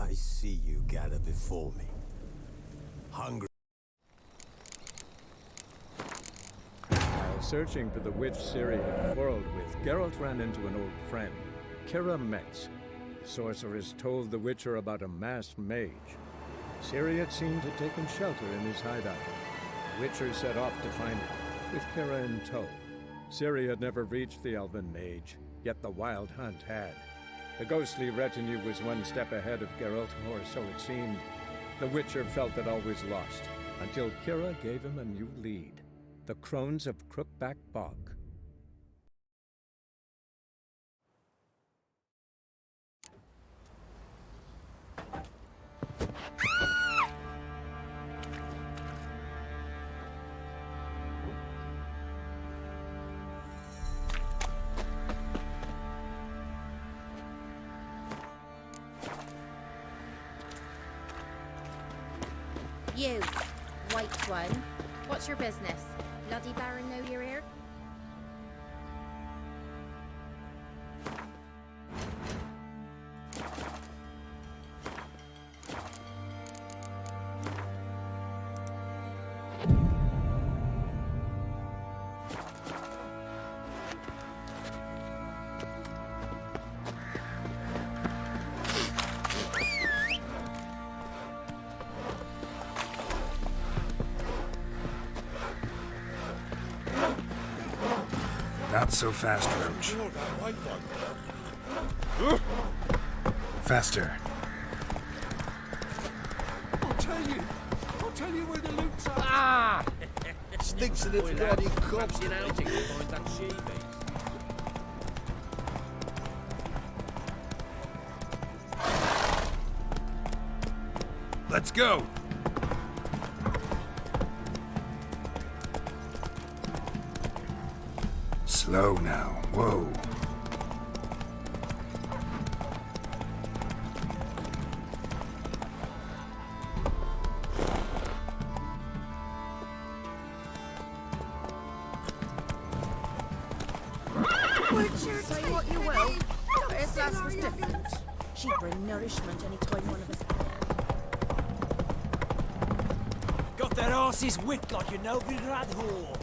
I see you gather before me. Hungry. While searching for the witch Ciri had quarreled with, Geralt ran into an old friend, Kira Metz. The sorceress told the Witcher about a masked mage. Ciri had seemed to have taken shelter in his hideout. The Witcher set off to find him, with Kira in tow. Ciri had never reached the elven mage, yet the Wild Hunt had. The ghostly retinue was one step ahead of Geralt, or so it seemed. The Witcher felt that all was lost, until Kira gave him a new lead. The Crones of Crookback Bog. You, white one, what's your business? Bloody Baron know you're here? Not so fast, Roach. Faster. I'll tell you where the loot's at. Ah! Sticks in it bloody cops. Let's go! Slow now. Whoa. Say what you will, but his lass was different. She'd bring nourishment any time one of us had. Got their asses whipped like a Novigrad whore.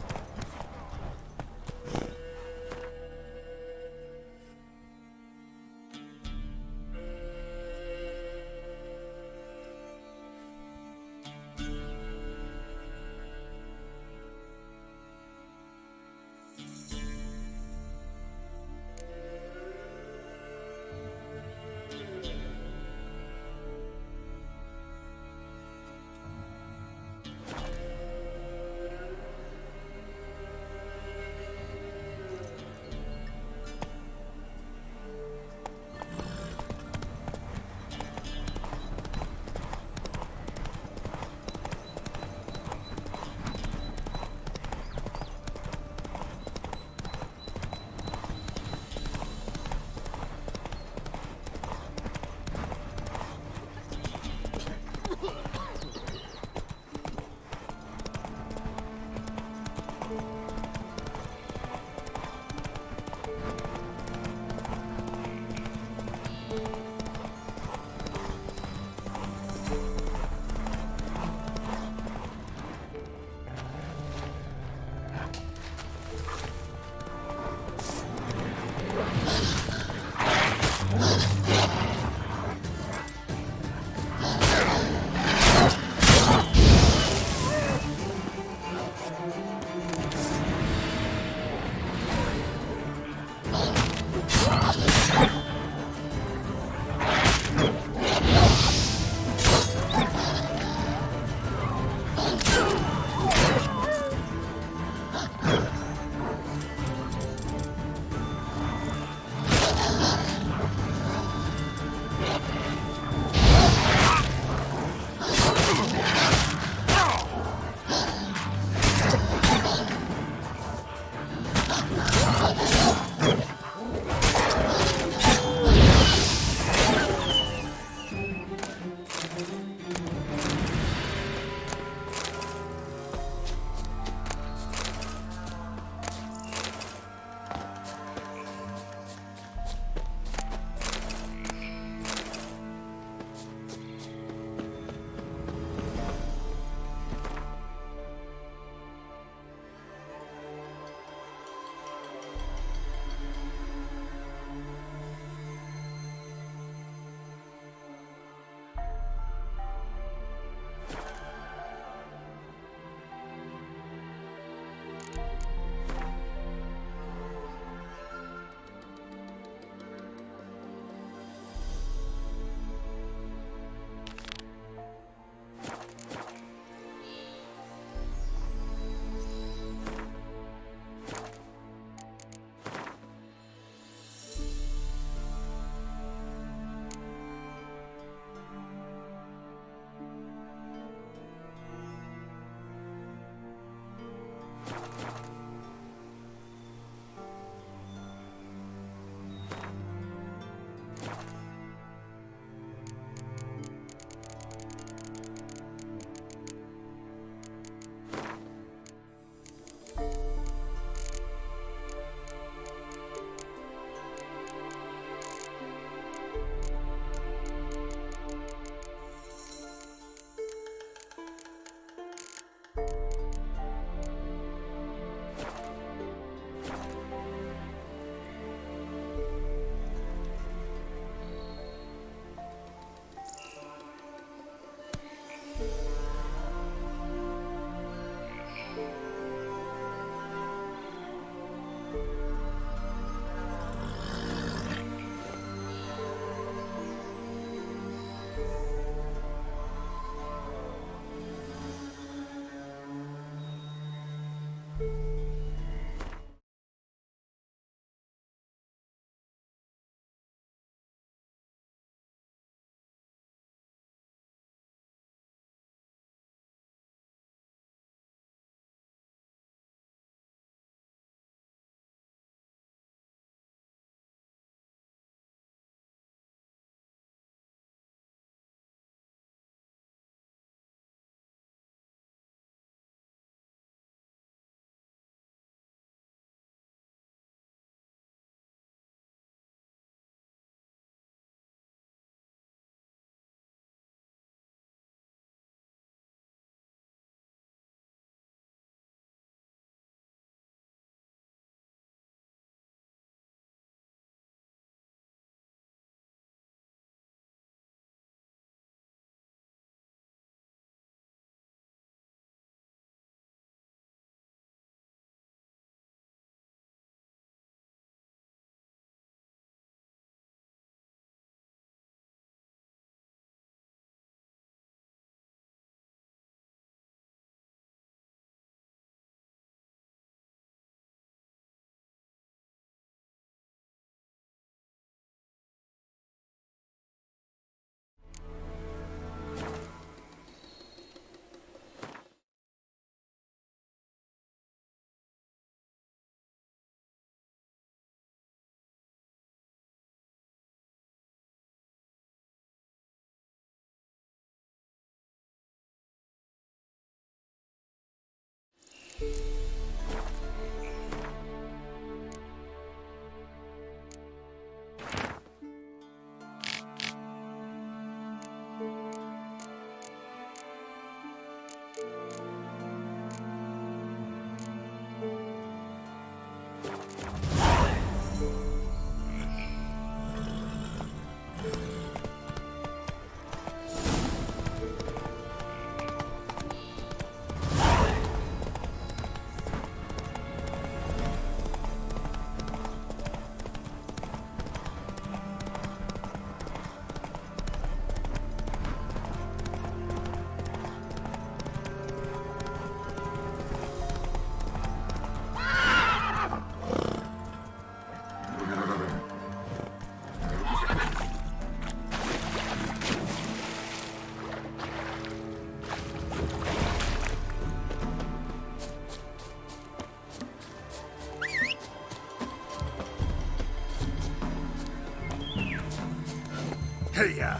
Hey-ya!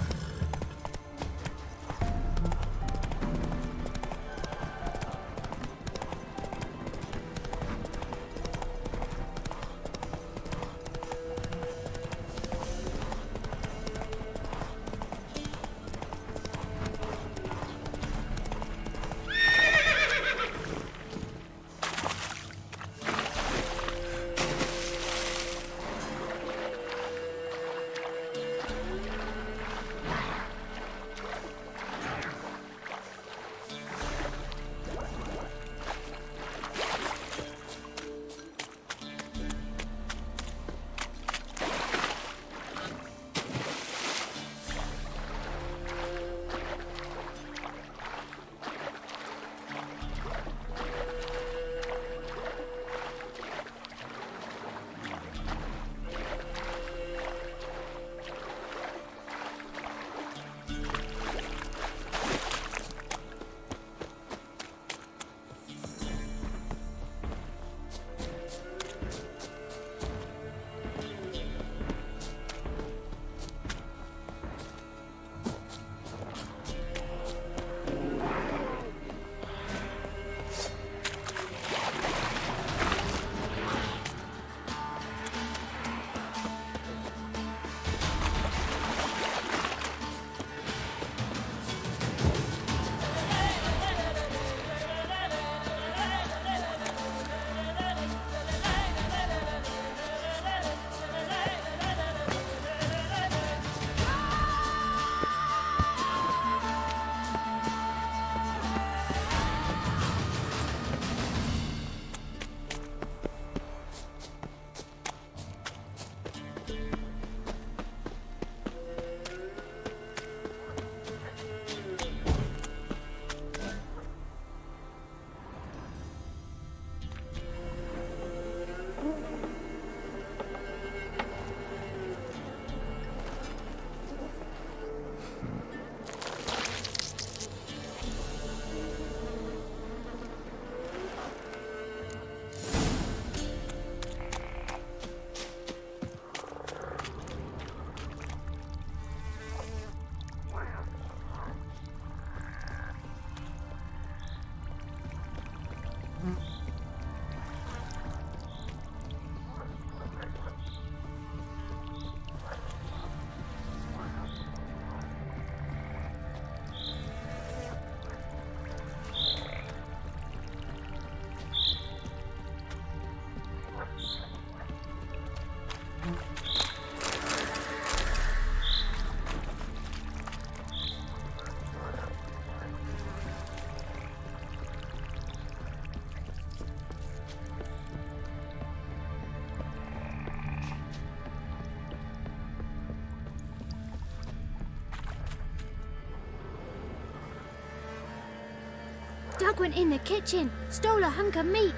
Doug went in the kitchen, stole a hunk of meat.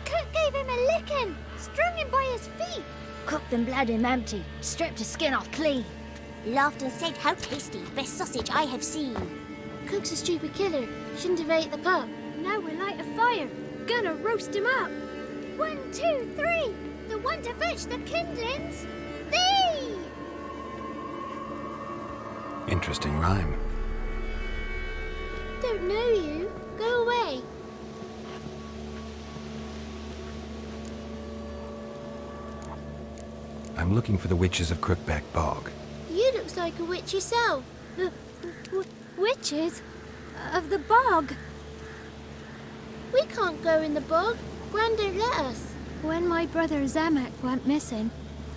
Cook gave him a licking, strung him by his feet. Cooked and bled him empty, stripped his skin off clean. Laughed and said, "How tasty, best sausage I have seen." Cook's a stupid killer, shouldn't have ate the pup. Now we'll light a fire, gonna roast him up. 1, 2, 3, the one to fetch the kindlings, thee! Interesting rhyme. Don't know you, go away. I'm looking for the witches of Crookback Bog. You looks like a witch yourself. Witches? Of the bog? We can't go in the bog. Gran don't let us. When my brother Zemek went missing,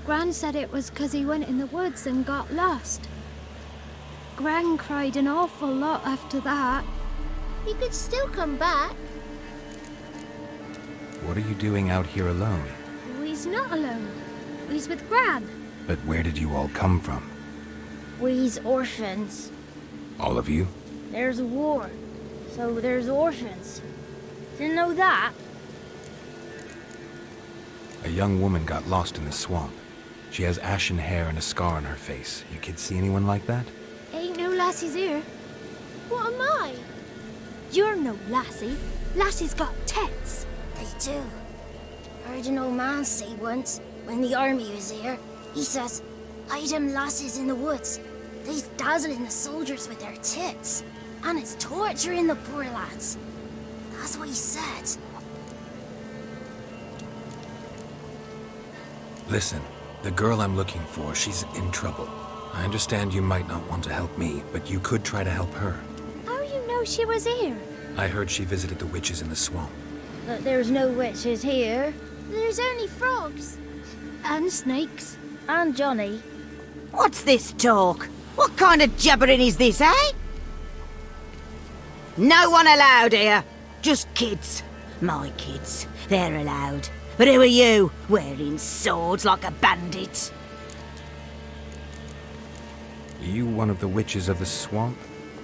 Gran said it was 'cause he went in the woods and got lost. Gran cried an awful lot after that. He could still come back. What are you doing out here alone? We's not alone. We's with Gran. But where did you all come from? We's orphans. All of you? There's a war, so there's orphans. Didn't know that. A young woman got lost in the swamp. She has ashen hair and a scar on her face. You kids see anyone like that? Ain't no lassies here. What am I? You're no lassie. Lassie's got tits. They do. Heard an old man say once, when the army was here, he says, hide them lasses in the woods. They's dazzling the soldiers with their tits. And it's torturing the poor lads. That's what he said. Listen, the girl I'm looking for, she's in trouble. I understand you might not want to help me, but you could try to help her. How you know she was here? I heard she visited the witches in the swamp. But there's no witches here. There's only frogs. And snakes. And Johnny. What's this talk? What kind of jabbering is this, eh? No one allowed here. Just kids. My kids. They're allowed. But who are you, wearing swords like a bandit? Are you one of the witches of the swamp?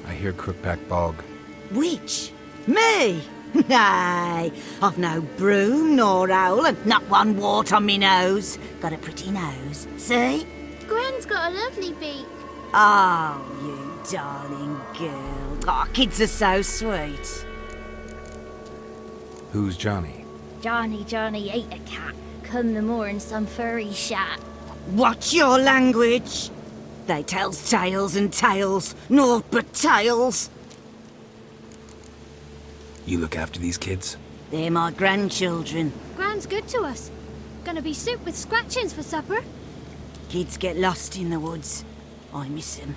I hear Crookback Bog. Witch? Me? Nay, I've no broom nor owl and not one wart on me nose. Got a pretty nose, see? Gran's got a lovely beak. Oh, you darling girl. Oh, kids are so sweet. Who's Johnny? Johnny ate a cat. Come the more in some furry shat. Watch your language. They tells tales and tales, naught but tales. You look after these kids? They're my grandchildren. Gran's good to us. Gonna be soup with scratchings for supper. Kids get lost in the woods. I miss them.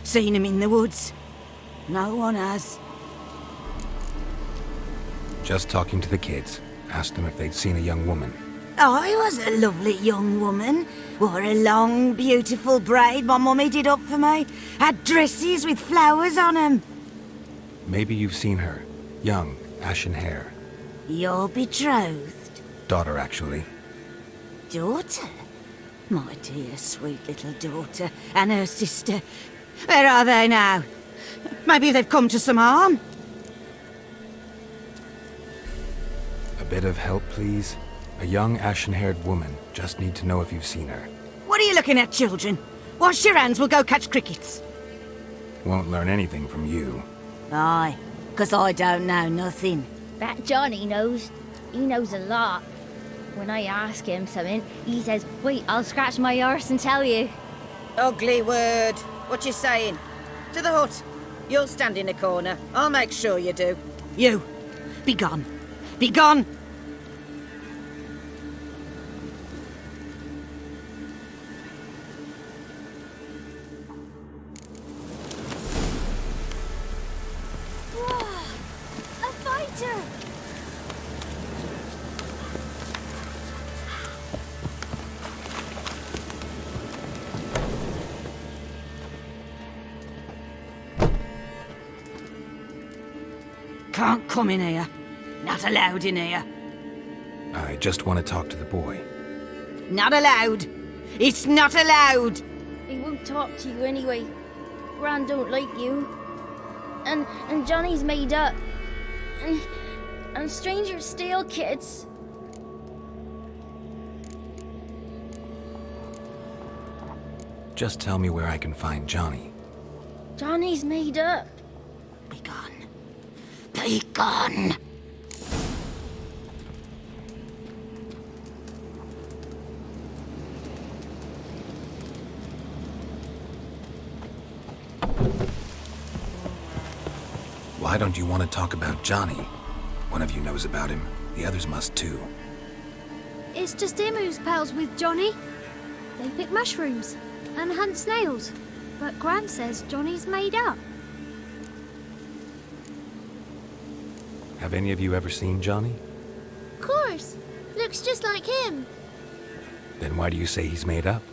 Seen them in the woods. No one has. Just talking to the kids. Asked them if they'd seen a young woman. I was a lovely young woman. Wore a long, beautiful braid my mummy did up for me. Had dresses with flowers on 'em. Maybe you've seen her. Young, ashen hair. You're betrothed? Daughter, actually. Daughter? My dear, sweet little daughter. And her sister. Where are they now? Maybe they've come to some harm? A bit of help, please? A young, ashen-haired woman. Just need to know if you've seen her. What are you looking at, children? Wash your hands, we'll go catch crickets. Won't learn anything from you. Aye, 'cause I don't know nothing. That Johnny knows. He knows a lot. When I ask him something, he says, wait, I'll scratch my arse and tell you. Ugly word. What you saying? To the hut. You'll stand in a corner. I'll make sure you do. You, be gone. Be gone! A fighter! Can't come in here. Not allowed in here. I just want to talk to the boy. Not allowed. It's not allowed. He won't talk to you anyway. Gran don't like you. And Johnny's made up. And strangers steal kids. Just tell me where I can find Johnny. Johnny's made up. Be gone. Be gone. Why don't you want to talk about Johnny? One of you knows about him. The others must too. It's just him who's pals with Johnny. They pick mushrooms and hunt snails. But Gran says Johnny's made up. Have any of you ever seen Johnny? Of course. Looks just like him. Then why do you say he's made up?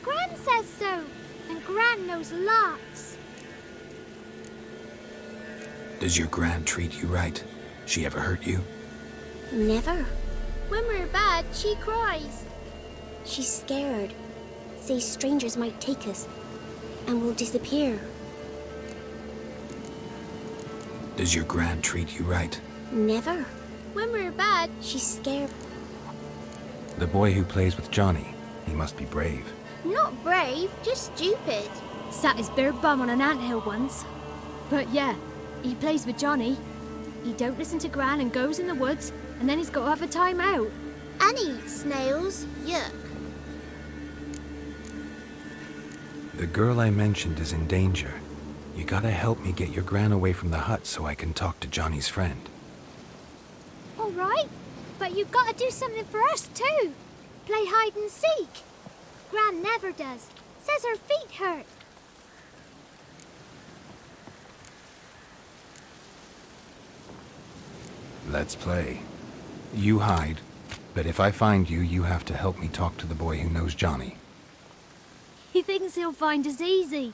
Gran says so. And Gran knows lots. Does your Gran treat you right? She ever hurt you? Never. When we're bad, she cries. She's scared. Says strangers might take us. And we'll disappear. Does your Gran treat you right? Never. When we're bad, She's scared. The boy who plays with Johnny, he must be brave. not brave, just stupid. Sat his bare bum on an anthill once. But yeah, he plays with Johnny. He don't listen to Gran and goes in the woods, and then he's got to have a time out. And he eats snails. Yuck. The girl I mentioned is in danger. You gotta help me get your gran away from the hut so I can talk to Johnny's friend. All right, but you've got to do something for us too. Play hide and seek. Gran never does. Says her feet hurt. Let's play. You hide, but if I find you, you have to help me talk to the boy who knows Johnny. He thinks he'll find us easy.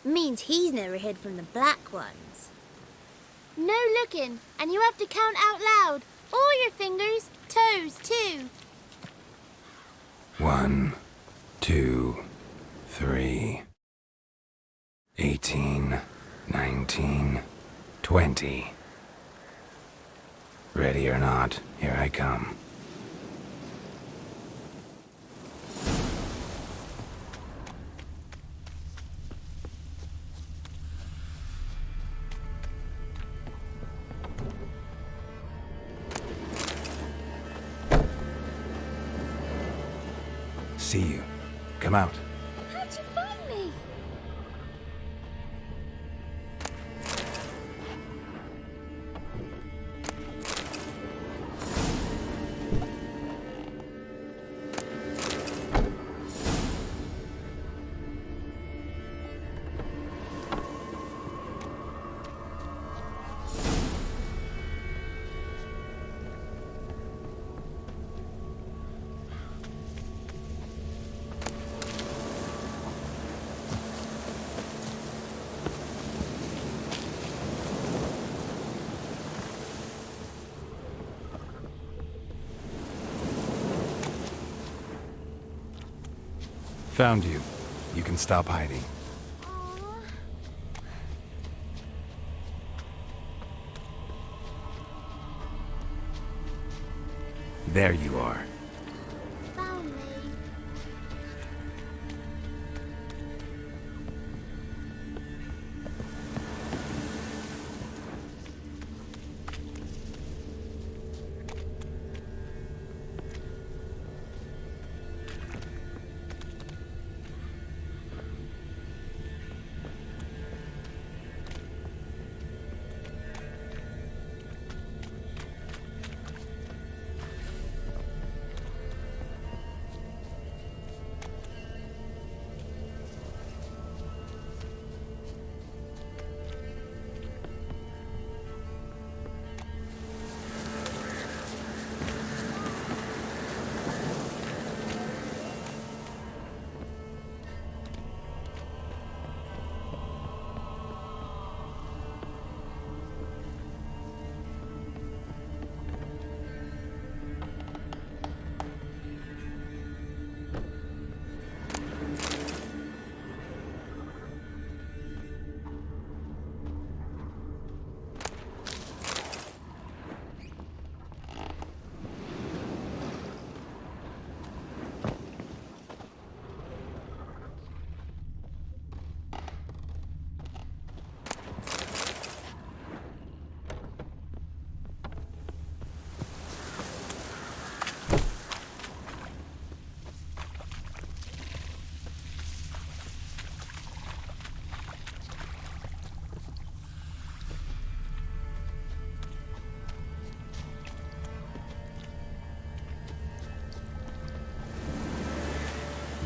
Means he's never hid from the black ones. No looking, and you have to count out loud. All your fingers, toes too. 1, 2, 3, 18, 19, 20. Ready or not, here I come. See you. Come out. How'd you find me? Found you. You can stop hiding. There you are. Found me.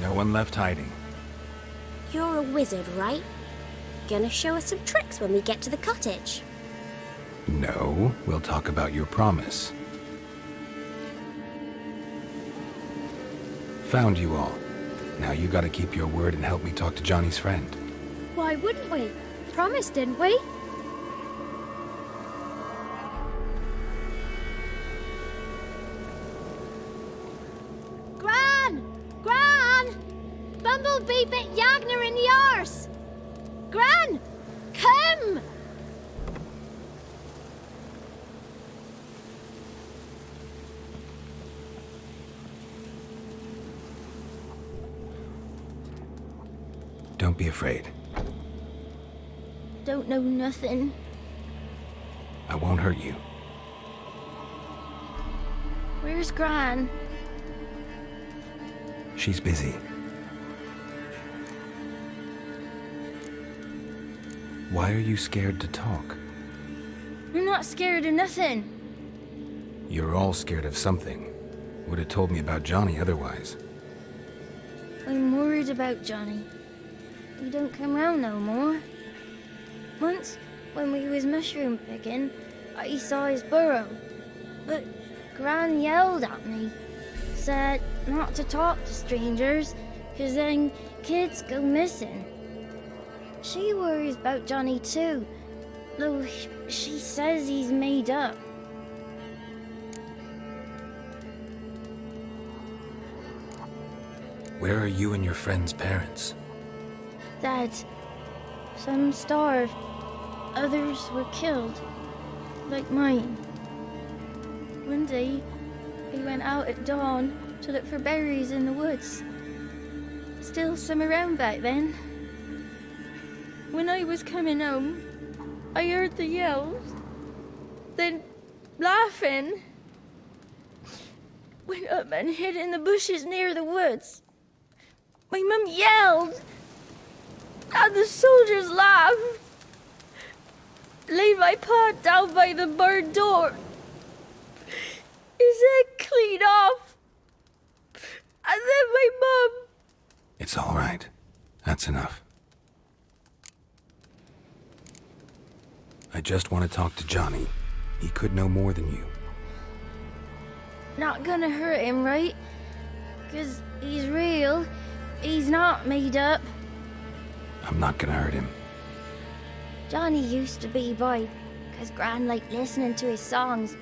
No one left hiding. You're a wizard, right? Gonna show us some tricks when we get to the cottage. No, we'll talk about your promise. Found you all. Now you gotta keep your word and help me talk to Johnny's friend. Why wouldn't we? Promised, didn't we? Gran! Gran! Bumblebee bit Yagner in the arse! Gran! Come! Don't be afraid. Don't know nothing. I won't hurt you. Where's Gran? She's busy. Why are you scared to talk? I'm not scared of nothing. You're all scared of something. Would have told me about Johnny otherwise. I'm worried about Johnny. He don't come round no more. Once, when we was mushroom picking, I saw his burrow. But Gran yelled at me. Said not to talk to strangers, 'cause then kids go missing. She worries about Johnny too, though she says he's made up. Where are you and your friend's parents? Dad, some starved, others were killed, like mine. One day, we went out at dawn to look for berries in the woods. Still some around back then. When I was coming home, I heard the yells, then laughing. Went up and hid in the bushes near the woods. My mum yelled, and the soldiers laughed. Laid my pa down by the barn door. His head clean off. And then my mum... It's all right. That's enough. I just want to talk to Johnny. He could know more than you. Not gonna hurt him, right? 'Cause he's real. He's not made up. I'm not gonna hurt him. Johnny used to be boy, 'cause Gran liked listening to his songs.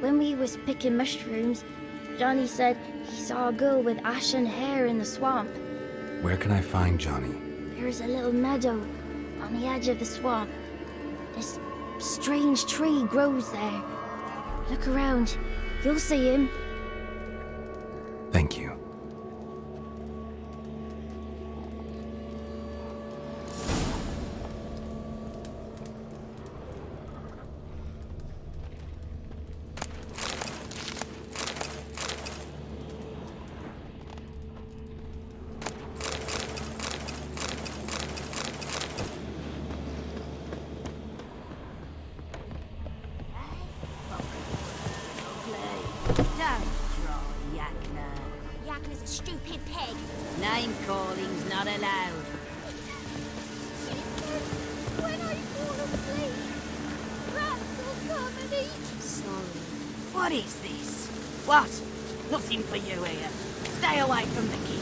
When we was picking mushrooms, Johnny said he saw a girl with ashen hair in the swamp. Where can I find Johnny? There's a little meadow on the edge of the swamp. This strange tree grows there. Look around. You'll see him. Thank you. Yagna's a stupid pig. Name calling's not allowed. When I fall asleep, rats will come and eat. Sorry. What is this? What? Nothing for you here. Stay away from the kids.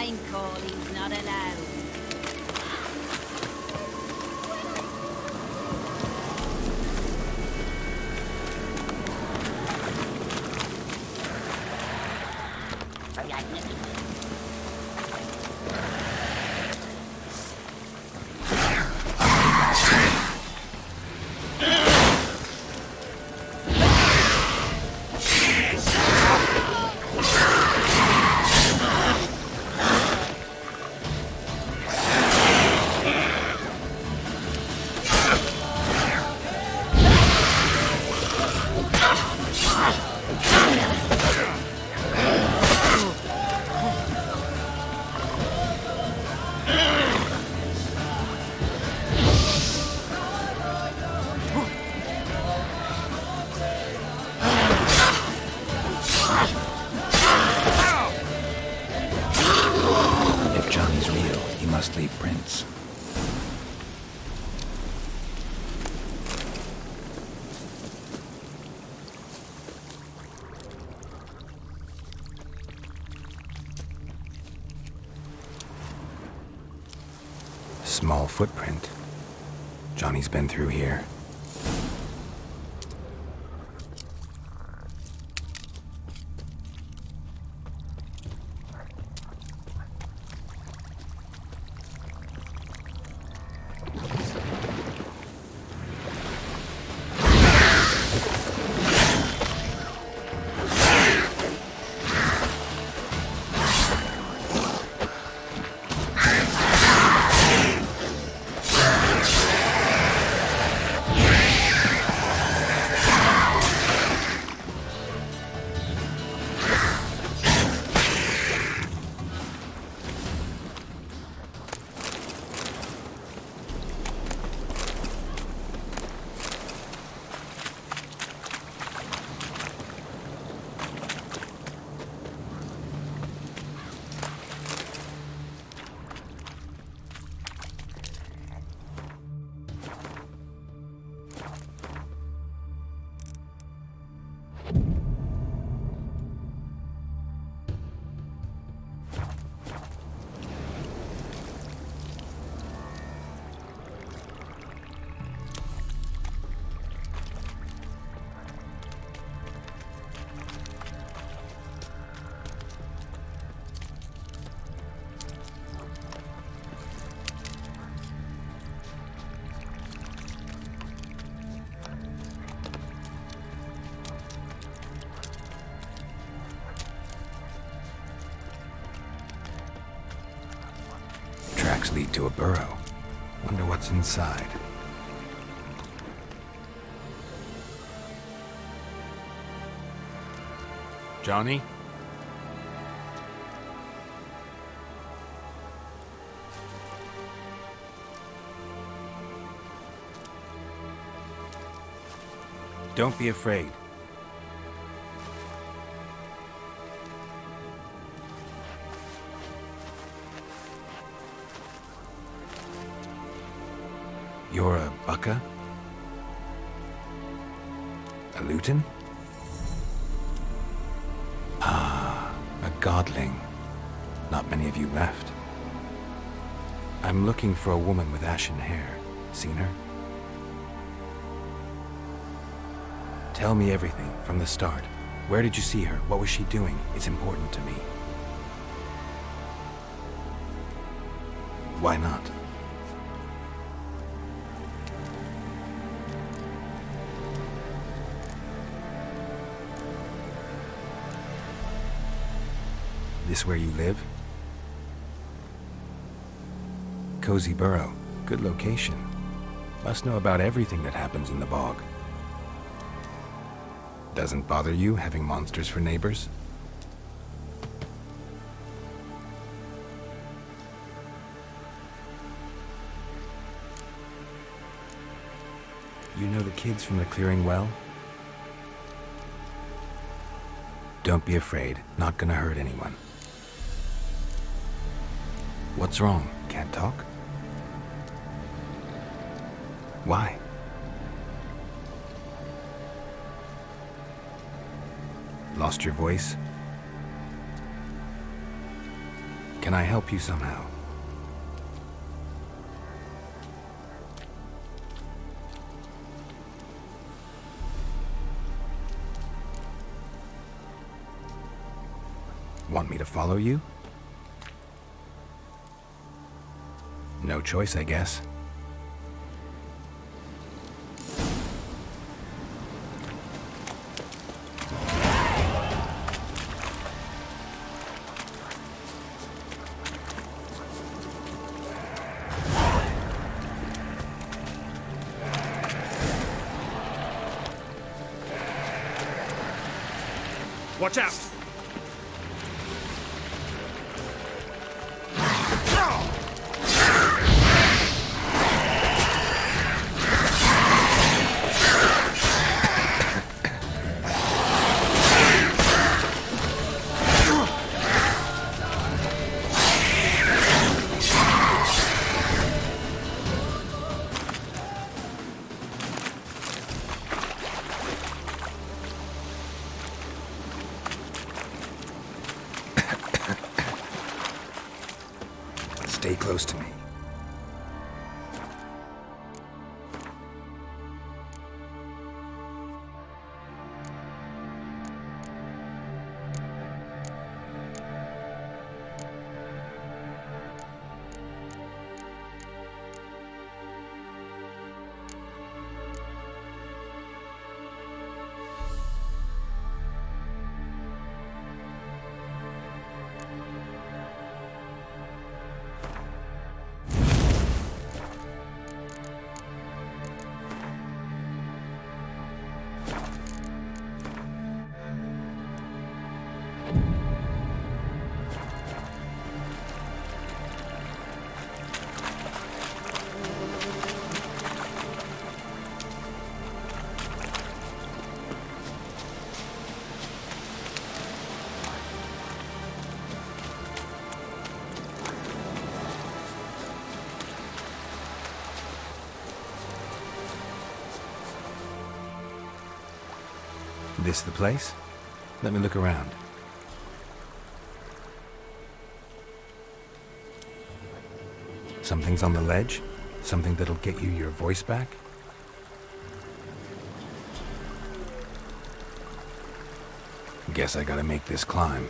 name calling's not allowed. If Johnny's real, he must leave prints. Small footprint. Johnny's been through here. Tracks lead to a burrow. Wonder what's inside. Johnny? Don't be afraid. You're a Bucca? A Luton? Ah, a godling. Not many of you left. I'm looking for a woman with ashen hair. Seen her? Tell me everything from the start. Where did you see her? What was she doing? It's important to me. Why not? This where you live? Cozy Burrow. Good location. Must know about everything that happens in the bog. Doesn't bother you having monsters for neighbors? You know the kids from the clearing well? Don't be afraid. Not gonna hurt anyone. What's wrong? Can't talk? Why? Lost your voice? Can I help you somehow? Want me to follow you? No choice, I guess. Watch out! Stay close to me. This the place? Let me look around. Something's on the ledge? Something that'll get you your voice back? Guess I gotta make this climb.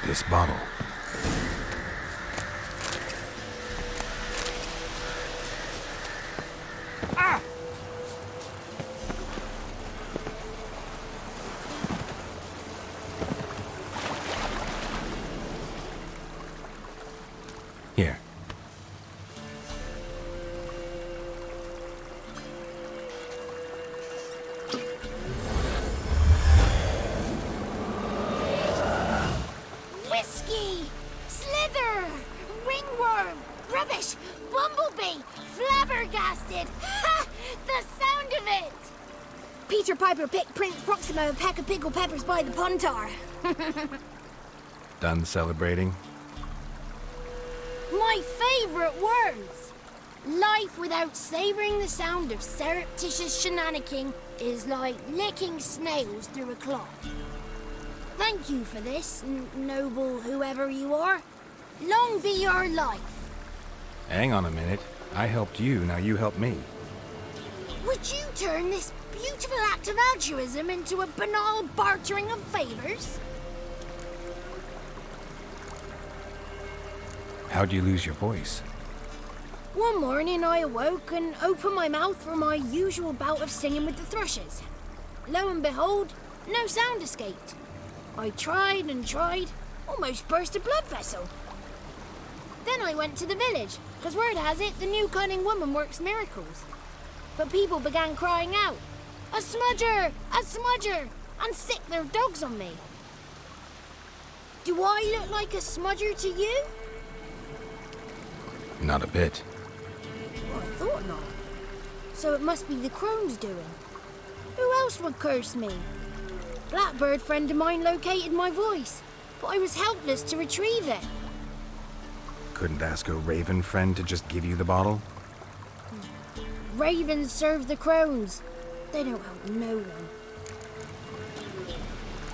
This bottle. Ah! Here. Rubbish! Bumblebee! Flabbergasted! Ha! The sound of it! Peter Piper picked Prince Proximo a pack of pickled peppers by the Pontar. Done celebrating? My favorite words! Life without savoring the sound of surreptitious shenanigans is like licking snails through a cloth. Thank you for this, noble whoever you are. Long be your life. Hang on a minute. I helped you, now you help me. Would you turn this beautiful act of altruism into a banal bartering of favors? How'd you lose your voice? One morning I awoke and opened my mouth for my usual bout of singing with the thrushes. Lo and behold, no sound escaped. I tried and tried, almost burst a blood vessel. Then I went to the village, because word has it the new cunning woman works miracles. But people began crying out, "A smudger! A smudger!" and sick their dogs on me. Do I look like a smudger to you? Not a bit. Well, I thought not. So it must be the crone's doing. Who else would curse me? Blackbird friend of mine located my voice, but I was helpless to retrieve it. Couldn't ask a raven friend to just give you the bottle? Ravens serve the crones. They don't help no one.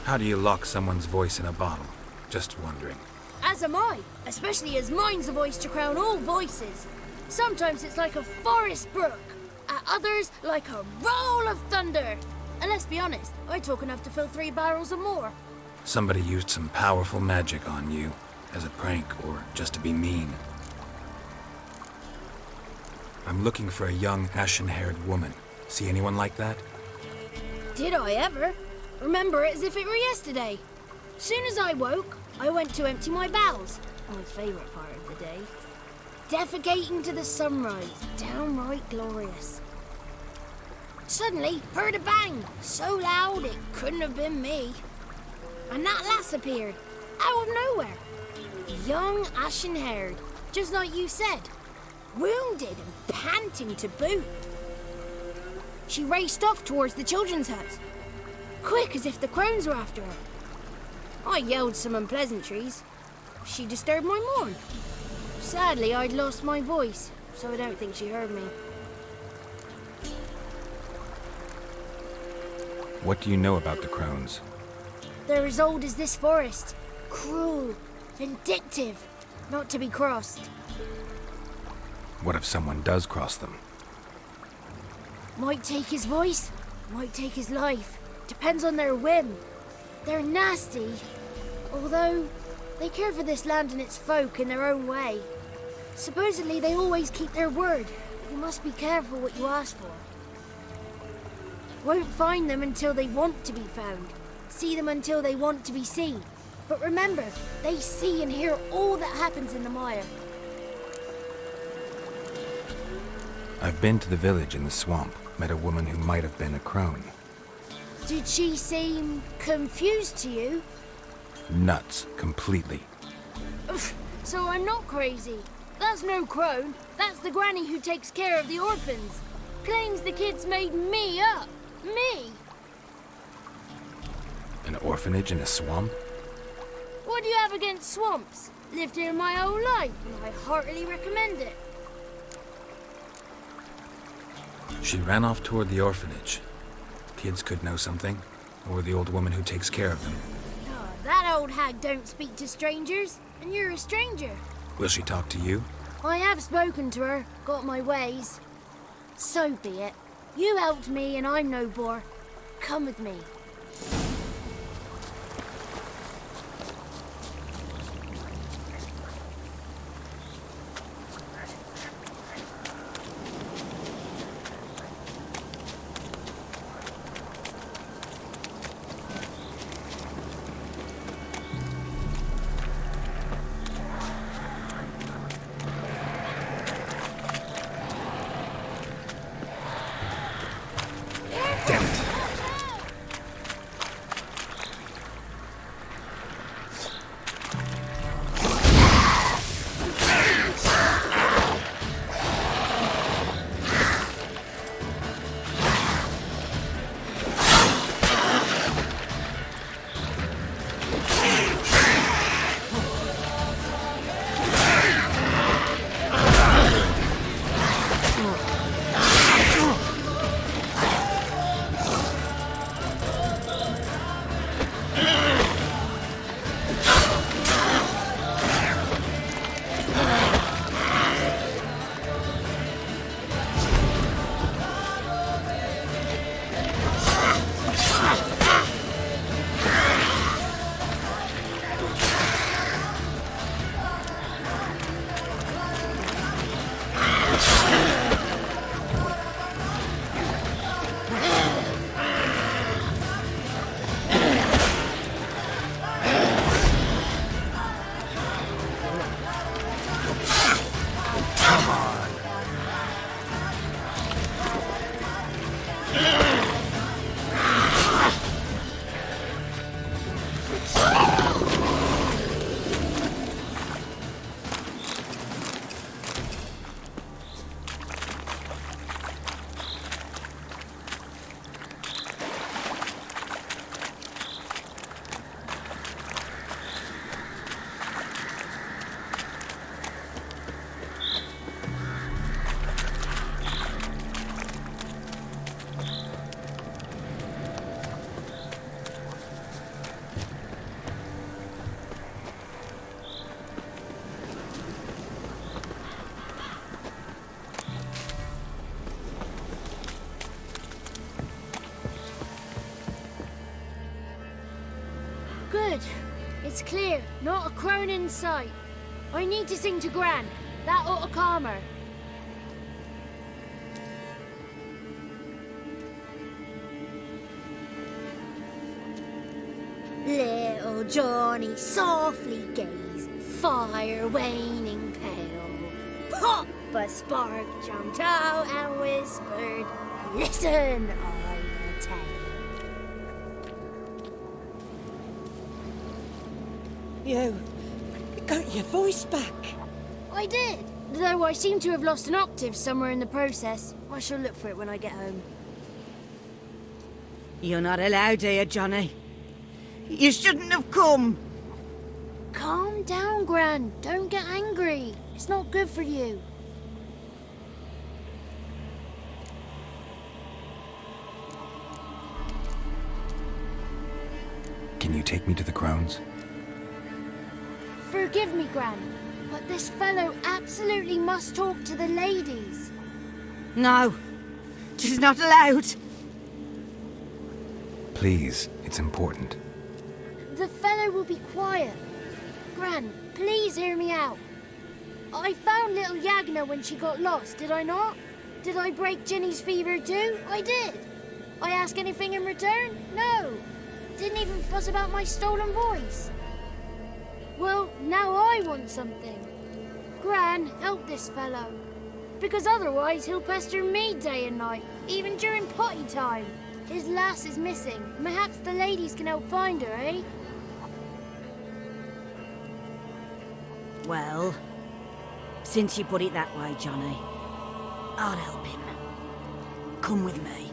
How do you lock someone's voice in a bottle? Just wondering. As am I, especially as mine's a voice to crown all voices. Sometimes it's like a forest brook, at others like a roll of thunder. And let's be honest, I talk enough to fill 3 barrels or more. Somebody used some powerful magic on you, as a prank or just to be mean. I'm looking for a young, ashen-haired woman. See anyone like that? Did I ever? Remember it as if it were yesterday. Soon as I woke, I went to empty my bowels. My favourite part of the day. Defecating to the sunrise, downright glorious. Suddenly, heard a bang, so loud it couldn't have been me. And that lass appeared, out of nowhere. Young, ashen-haired, just like you said. Wounded and panting to boot. She raced off towards the children's hut, quick as if the crones were after her. I yelled some unpleasantries. She disturbed my morn. Sadly, I'd lost my voice, so I don't think she heard me. What do you know about the crones? They're as old as this forest. Cruel, vindictive, not to be crossed. What if someone does cross them? Might take his voice, might take his life. Depends on their whim. They're nasty, although they care for this land and its folk in their own way. Supposedly they always keep their word, but you must be careful what you ask for. Won't find them until they want to be found. See them until they want to be seen. But remember, they see and hear all that happens in the mire. I've been to the village in the swamp, met a woman who might have been a crone. Did she seem confused to you? Nuts, completely. So I'm not crazy. That's no crone. That's the granny who takes care of the orphans. Claims the kids made me up. Me! An orphanage in a swamp? What do you have against swamps? Lived here my whole life, and I heartily recommend it. She ran off toward the orphanage. Kids could know something, or the old woman who takes care of them. Oh, that old hag don't speak to strangers, and you're a stranger. Will she talk to you? I have spoken to her, got my ways. So be it. You helped me, and I'm no bore. Come with me. It's clear, not a crone in sight. I need to sing to Gran. That ought to calm her. Little Johnny softly gazed, fire waning pale. Pop! A spark jumped out and whispered, "Listen, I've a tale." You got your voice back. I did, though I seem to have lost an octave somewhere in the process. I shall look for it when I get home. You're not allowed here, Johnny. You shouldn't have come. Calm down, Gran. Don't get angry. It's not good for you. Can you take me to the Crones? Forgive me, Gran, but this fellow absolutely must talk to the ladies. No, she's not allowed. Please, it's important. The fellow will be quiet. Gran, please hear me out. I found little Yagna when she got lost, did I not? Did I break Ginny's fever too? I did. I ask anything in return? No. Didn't even fuss about my stolen voice. Well, now I want something. Gran, help this fellow. Because otherwise he'll pester me day and night, even during potty time. His lass is missing. Perhaps the ladies can help find her, eh? Well, since you put it that way, Johnny, I'll help him. Come with me.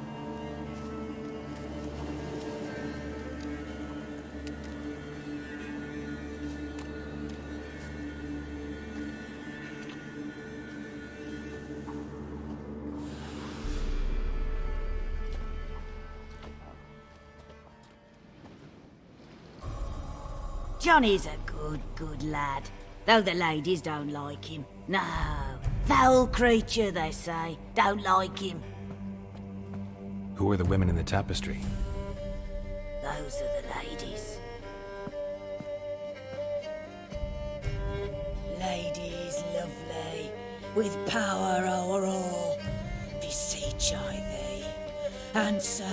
Johnny's a good lad, though the ladies don't like him. No, foul creature, they say. Don't like him. Who are the women in the tapestry? Those are the ladies. Ladies lovely, with power o'er all. Beseech I thee, answer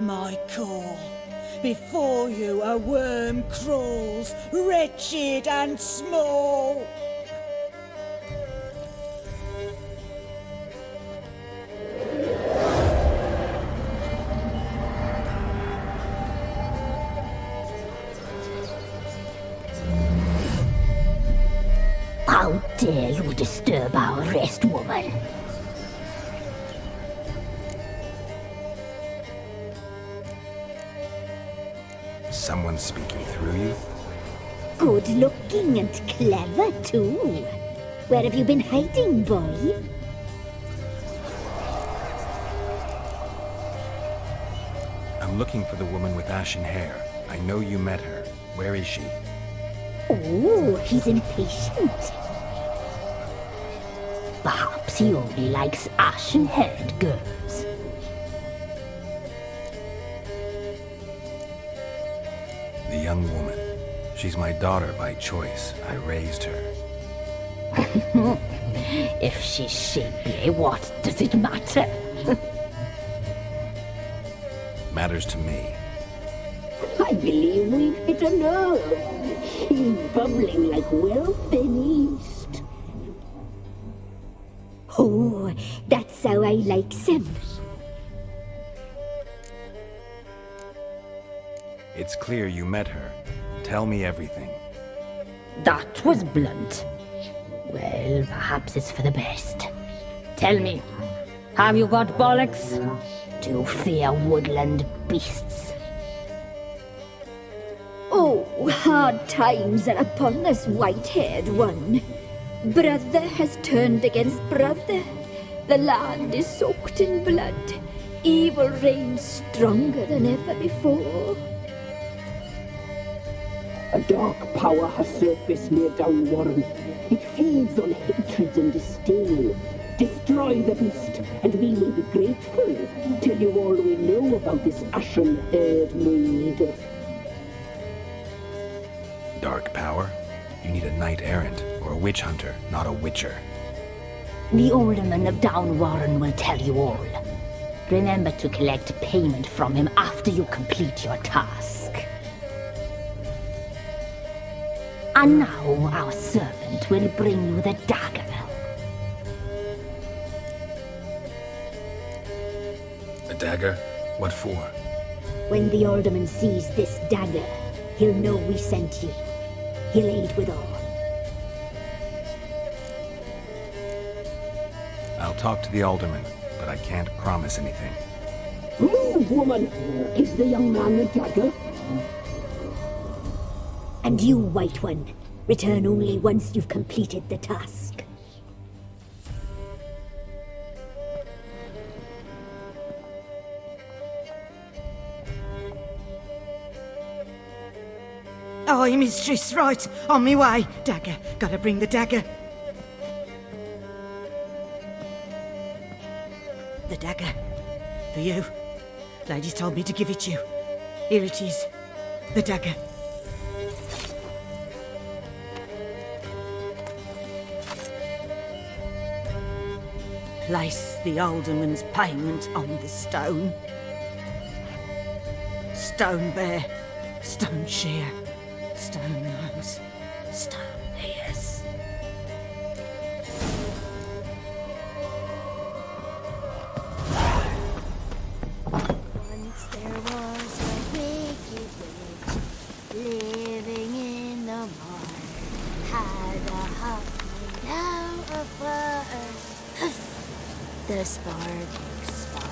my call. Before you a worm crawls, wretched and small. How dare you disturb our rest, woman? Someone's speaking through you? Good looking and clever, too. Where have you been hiding, boy? I'm looking for the woman with ashen hair. I know you met her. Where is she? Oh, he's impatient. Perhaps he only likes ashen-haired girls. The young woman. She's my daughter by choice. I raised her. If she's shapely, what does it matter? Matters to me. I believe we've hit a nerve. She's bubbling like well-fed yeast. Oh, that's how I like them. It's clear you met her. Tell me everything. That was blunt. Well, perhaps it's for the best. Tell me, have you got bollocks? Do you fear woodland beasts? Oh, hard times are upon this white-haired one. Brother has turned against brother. The land is soaked in blood. Evil reigns stronger than ever before. A dark power has surfaced near Downwarren. It feeds on hatred and disdain. Destroy the beast, and we will be grateful. Tell you all we know about this ashen-haired maid. Dark need a knight-errant or a witch hunter, not a witcher. The Alderman of Downwarren will tell you all. Remember to collect payment from him after you complete your task. And now our servant will bring you the dagger. A dagger? What for? When the Alderman sees this dagger, he'll know we sent you. He'll aid with all. I'll talk to the alderman, but I can't promise anything. Move, woman! Gives the young man the dagger. And you, White One, return only once you've completed the task. Aye, mistress, right. On me way. Dagger. Gotta bring the dagger. The dagger. For you. Ladies told me to give it you. Here it is. The dagger. Place the alderman's payment on the stone. Stone bear. Stone shear. Stone nose, stone ears. Once there was a wicked witch living in the moor. Had a hut made out of water. The spark expired.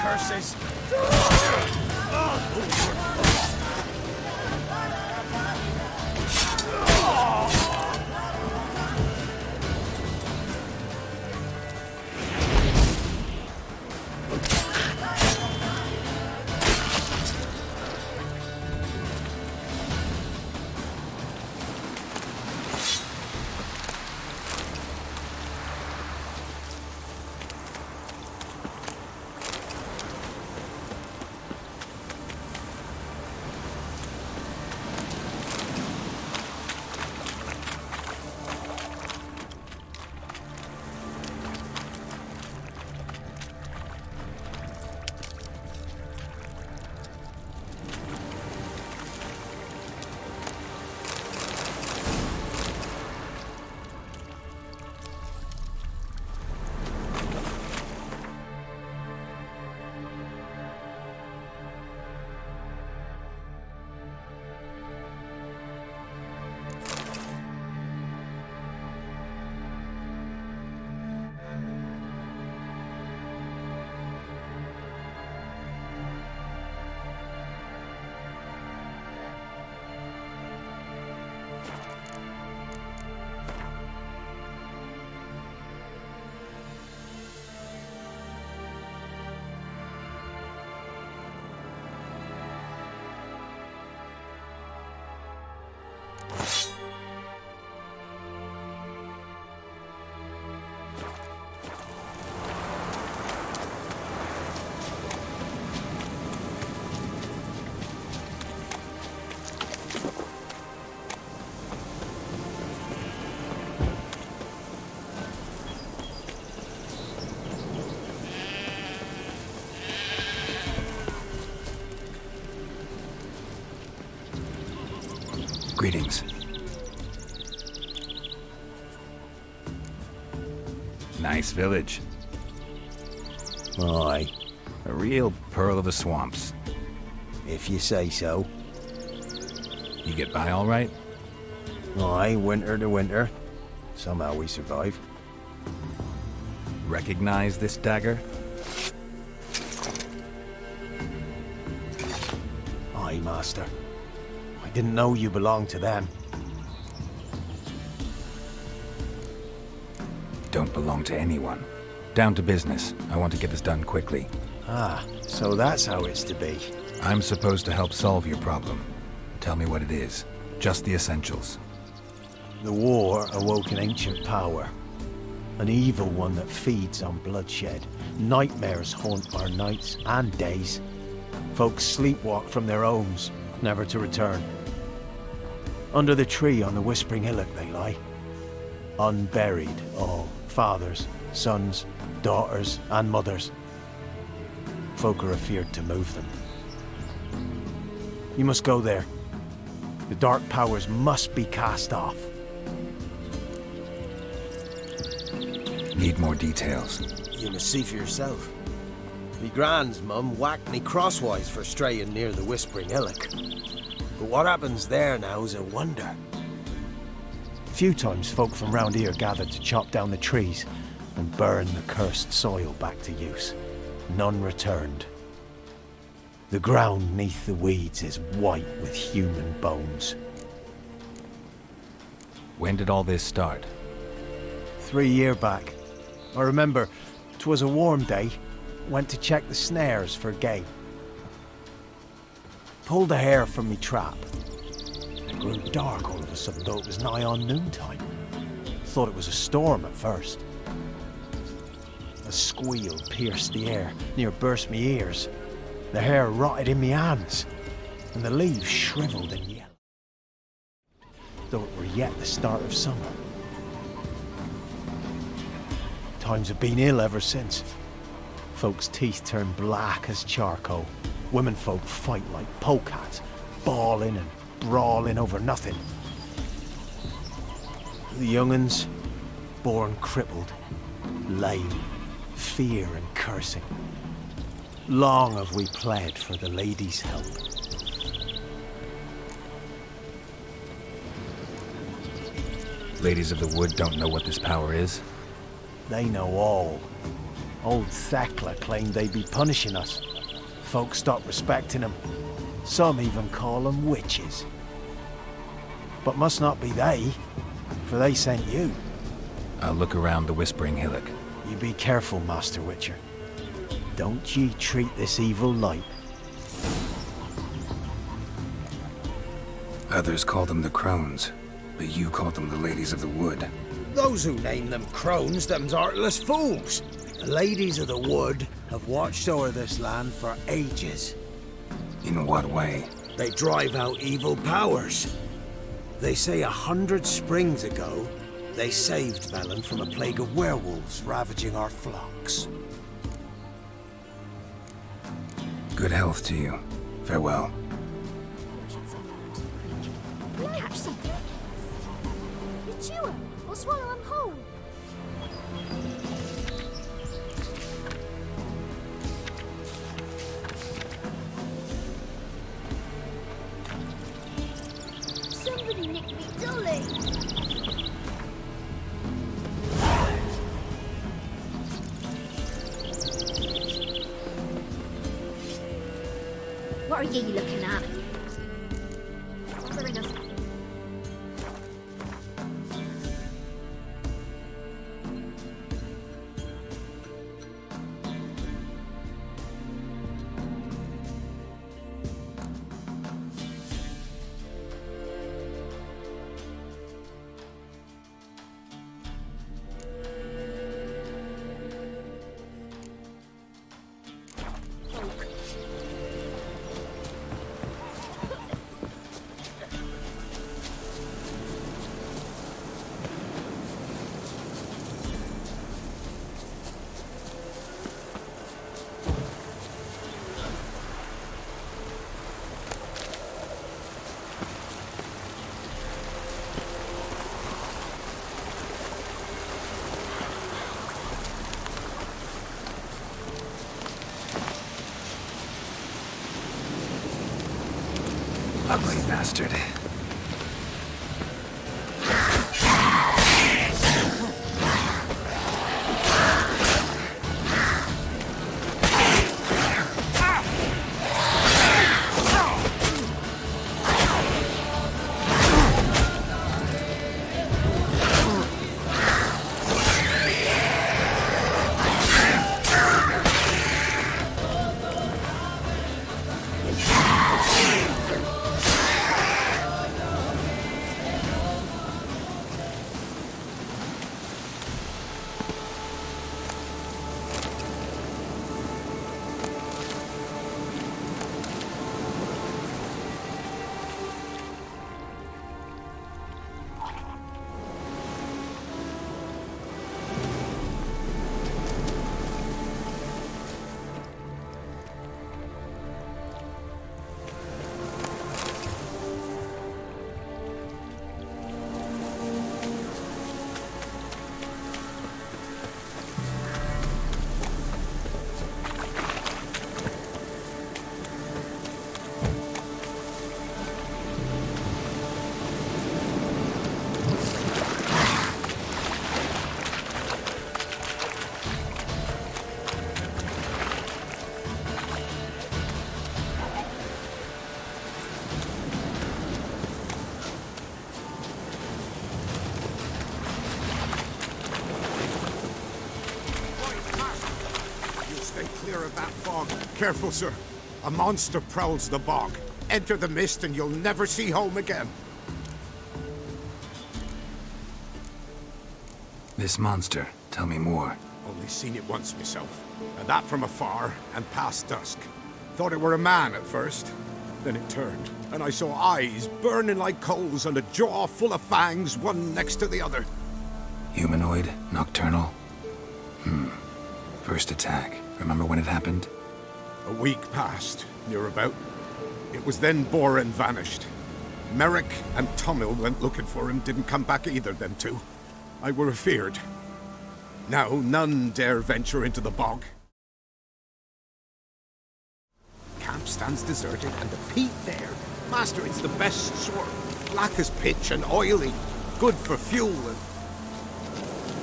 Curses! Greetings. Nice village. Aye, A real pearl of the swamps. if you say so. You get by all right? Aye, winter to winter. Somehow we survive. Recognize this dagger? Aye, master. I didn't know you belonged to them. Don't belong to anyone. Down to business. I want to get this done quickly. Ah, so that's how it's to be. I'm supposed to help solve your problem. Tell me what it is. Just the essentials. The war awoke an ancient power. An evil one that feeds on bloodshed. Nightmares haunt our nights and days. Folks sleepwalk from their homes, never to return. Under the tree on the Whispering Hillock they lie. Unburied all. Fathers, sons, daughters, and mothers. Folk are afeared to move them. You must go there. The dark powers must be cast off. Need more details. You must see for yourself. Me grand's mum whacked me crosswise for straying near the Whispering Hillock. But what happens there now is a wonder. Few times folk from round here gathered to chop down the trees and burn the cursed soil back to use. None returned. The ground neath the weeds is white with human bones. When did all this start? 3 year back. I remember 'twas a warm day. Went to check the snares for game. Pulled the hair from me trap. It grew dark all of a sudden, though it was nigh on noontime. Thought it was a storm at first. A squeal pierced the air, near burst me ears. The hair rotted in me hands, and the leaves shriveled and yellow. Though it were yet the start of summer. Times have been ill ever since. Folks' teeth turn black as charcoal. Womenfolk fight like polecats, bawling and brawling over nothing. The young'uns, born crippled, lame, fear and cursing. Long have we pled for the lady's help. Ladies of the Wood don't know what this power is? They know all. Old Thekla claimed they'd be punishing us. Folks stopped respecting them. Some even call them witches. But must not be they, for they sent you. I'll look around the Whispering Hillock. You be careful, Master Witcher. Don't ye treat this evil light. Others call them the Crones, but you call them the Ladies of the Wood. Those who name them crones, them's artless fools. The Ladies of the Wood have watched over this land for ages. In what way? They drive out evil powers. They say 100 springs ago, they saved Velen from a plague of werewolves ravaging our flocks. Good health to you. Farewell. Catch some. You chew 'em or swallow 'em whole. Somebody nicked me dolly. What are ye looking at? Bothering us. Ugly bastard. Careful, sir. A monster prowls the bog. Enter the mist and you'll never see home again. This monster, tell me more. Only seen it once myself. And that from afar and past dusk. Thought it were a man at first. Then it turned, and I saw eyes burning like coals and a jaw full of fangs, one next to the other. Humanoid? Nocturnal? First attack. Remember when it happened? A week passed, near about. It was then Boren vanished. Merrick and Tomil went looking for him, didn't come back either, them two. I were afeard. Now none dare venture into the bog. Camp stands deserted, and the peat there. Master, it's the best sort. Black as pitch and oily. good for fuel and...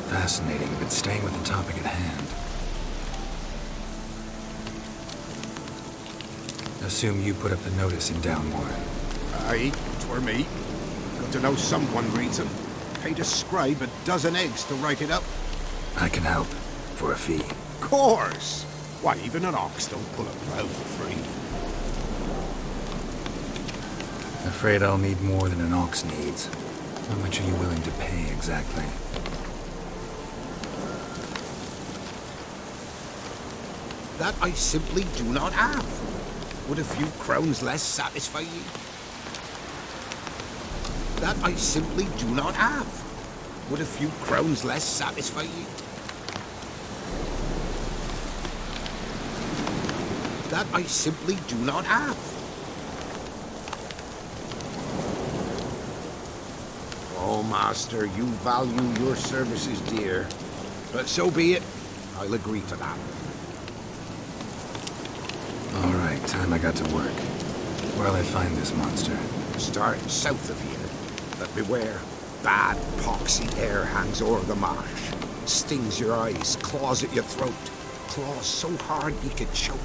Fascinating, but staying with the topic at hand. Assume you put up the notice in Downwarren. Aye, 'twere me. Got to know someone reads 'em. Paid a scribe a dozen eggs to write it up. I can help, for a fee. Course! Why, even an ox don't pull a plough for free. Afraid I'll need more than an ox needs. How much are you willing to pay exactly? That I simply do not have. Would a few crowns less satisfy ye? That I simply do not have. Would a few crowns less satisfy ye? That I simply do not have. Oh, Master, you value your services dear. But so be it. I'll agree to that. All right, time I got to work. Where'll I find this monster? Start south of here. But beware, bad poxy air hangs o'er the marsh. Stings your eyes, claws at your throat. Claws so hard you could choke.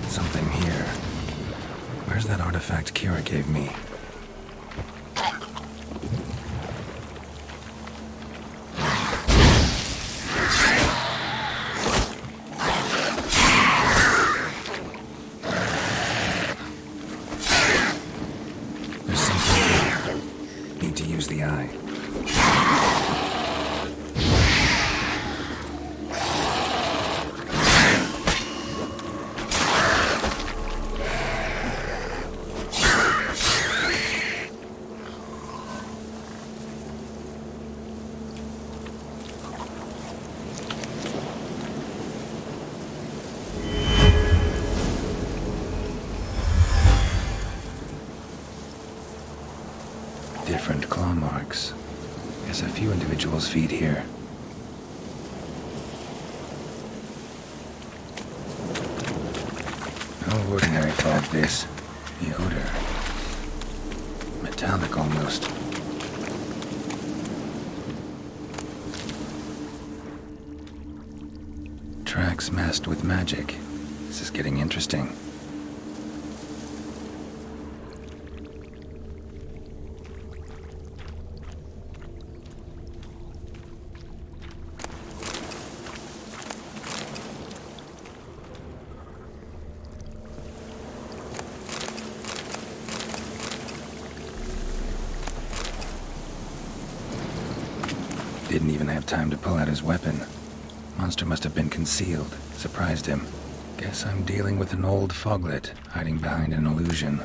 Something here. Where's that artifact Kira gave me? There's something here. Need to use the eye. Different claw marks. Guess a few individuals feed here. No ordinary fog, this. The odor. Metallic almost. Tracks masked with magic. This is getting interesting. Didn't even have time to pull out his weapon. Monster must have been concealed. Surprised him. Guess I'm dealing with an old foglet, hiding behind an illusion.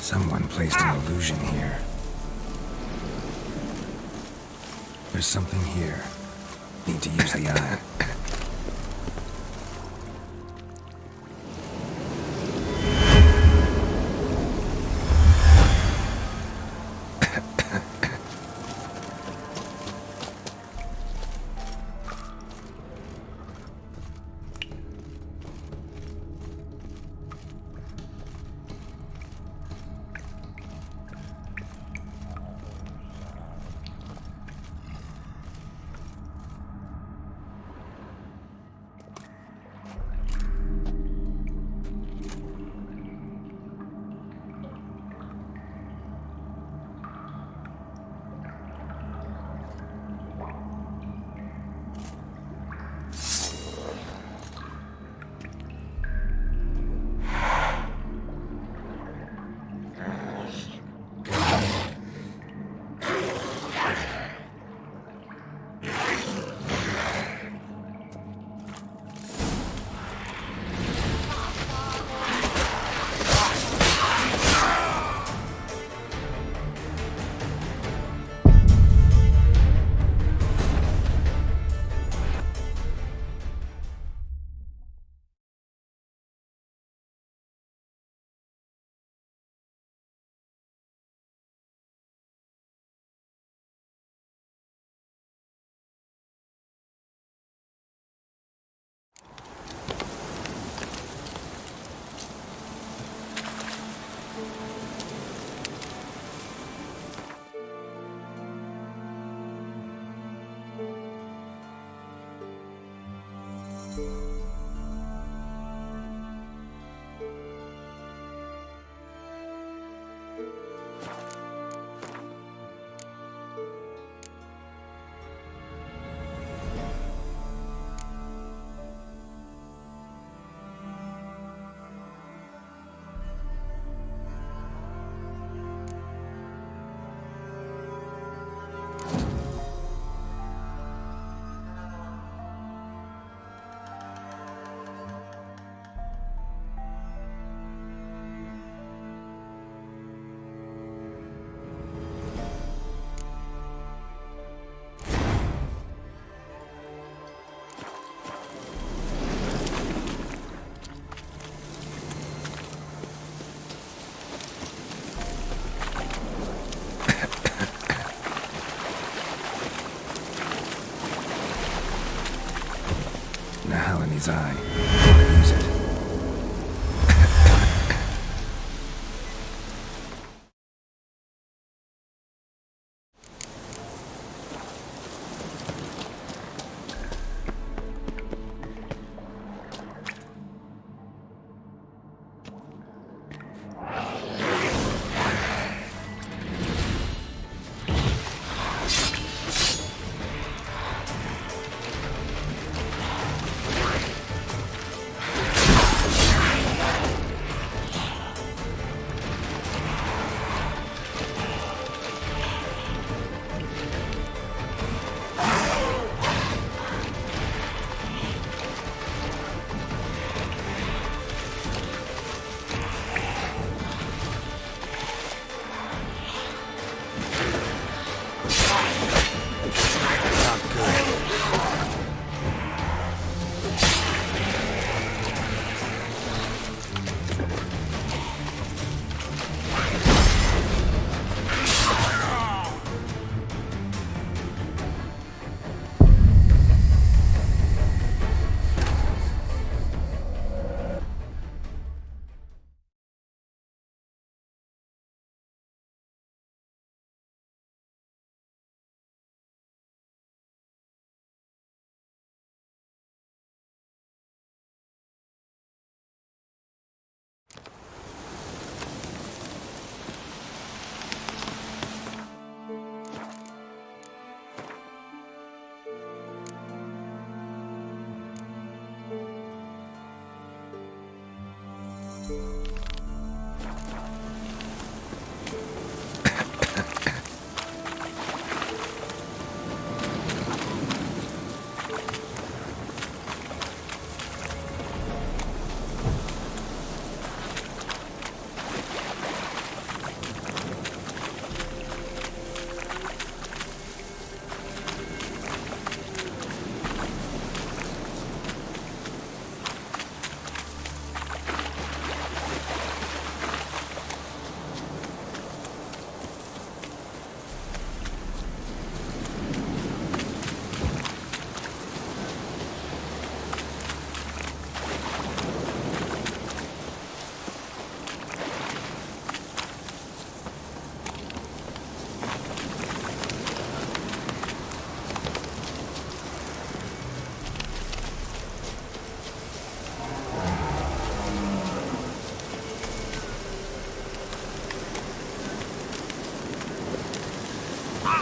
Someone placed an illusion here. There's something here. Need to use the eye. His eye. Use it.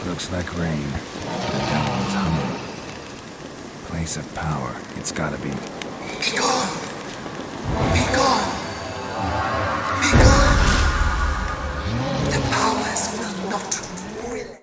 Looks like rain. The down's humming. Place of power. It's gotta be. Be gone! Be gone! Be gone! The powers will not will.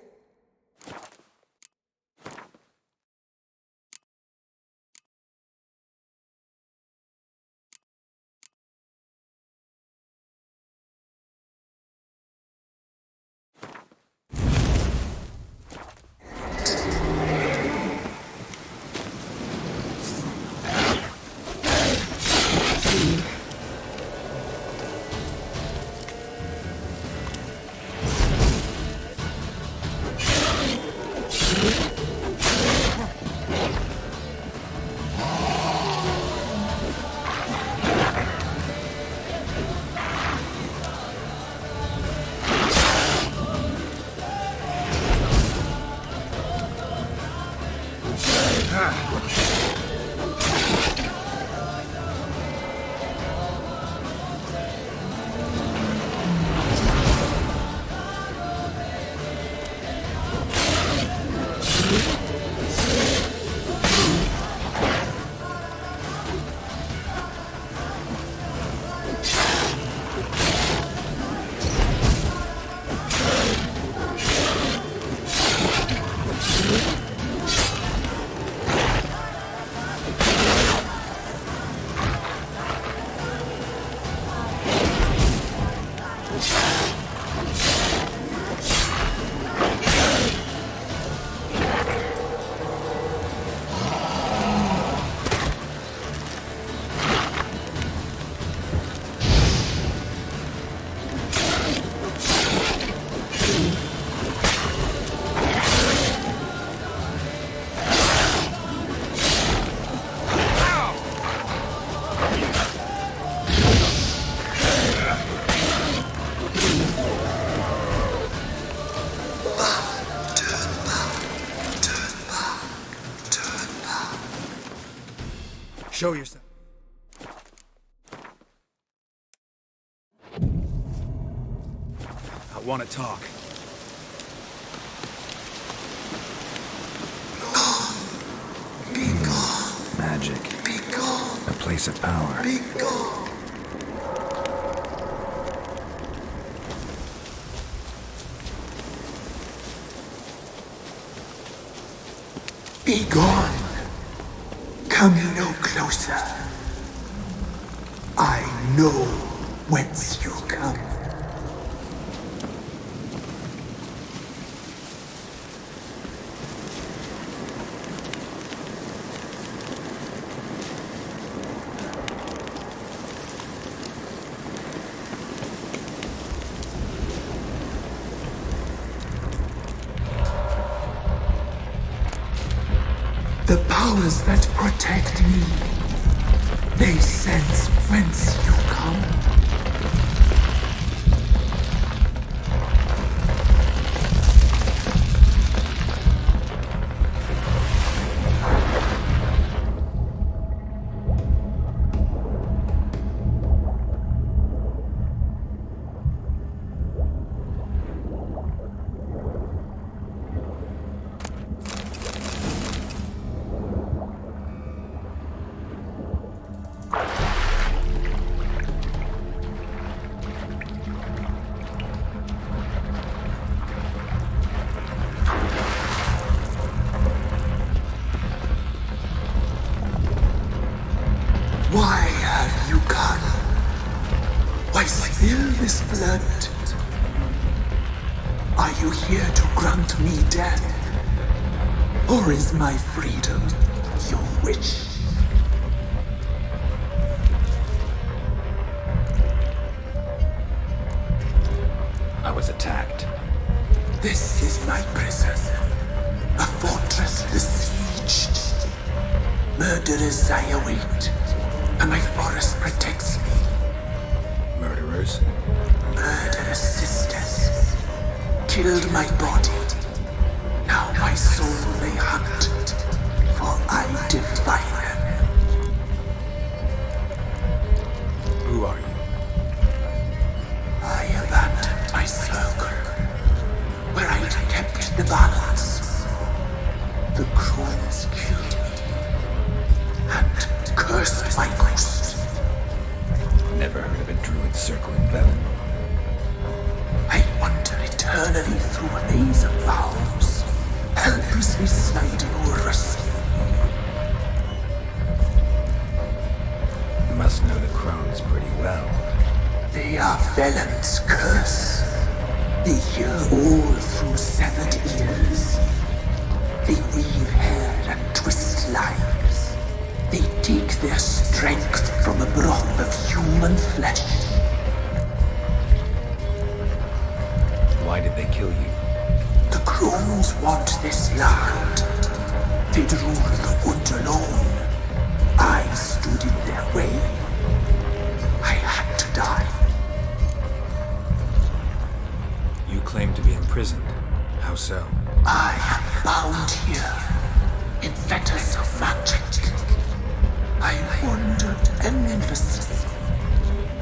Show yourself. I want to talk. Be gone. Magic. Be gone. A place of power. Be gone. Be gone. Come no closer. I know whence you come. The powers that protect me, they sense whence you come. Why have you come? Why spill this blood? Are you here to grant me death? Or is my freedom your wish? I was attacked. This is my prison. A fortress besieged. Murderers I await, and my forest protects me. Murderers? Murderous sisters killed my body. Now my soul they hunt, for I defy them. Who are you? I abandoned my circle, where I kept the body. eternally through a maze of vows, helplessly sliding over us. You must know the crones pretty well. They are Velen's curse. They hear all through severed ears. They weave hair and twist lives. They take their strength from a broth of human flesh. Why did they kill you? The crones want this land. They'd rule the wood alone. I stood in their way. I had to die. You claim to be imprisoned. How so? I am bound here, in fetters of magic. I wandered endlessly,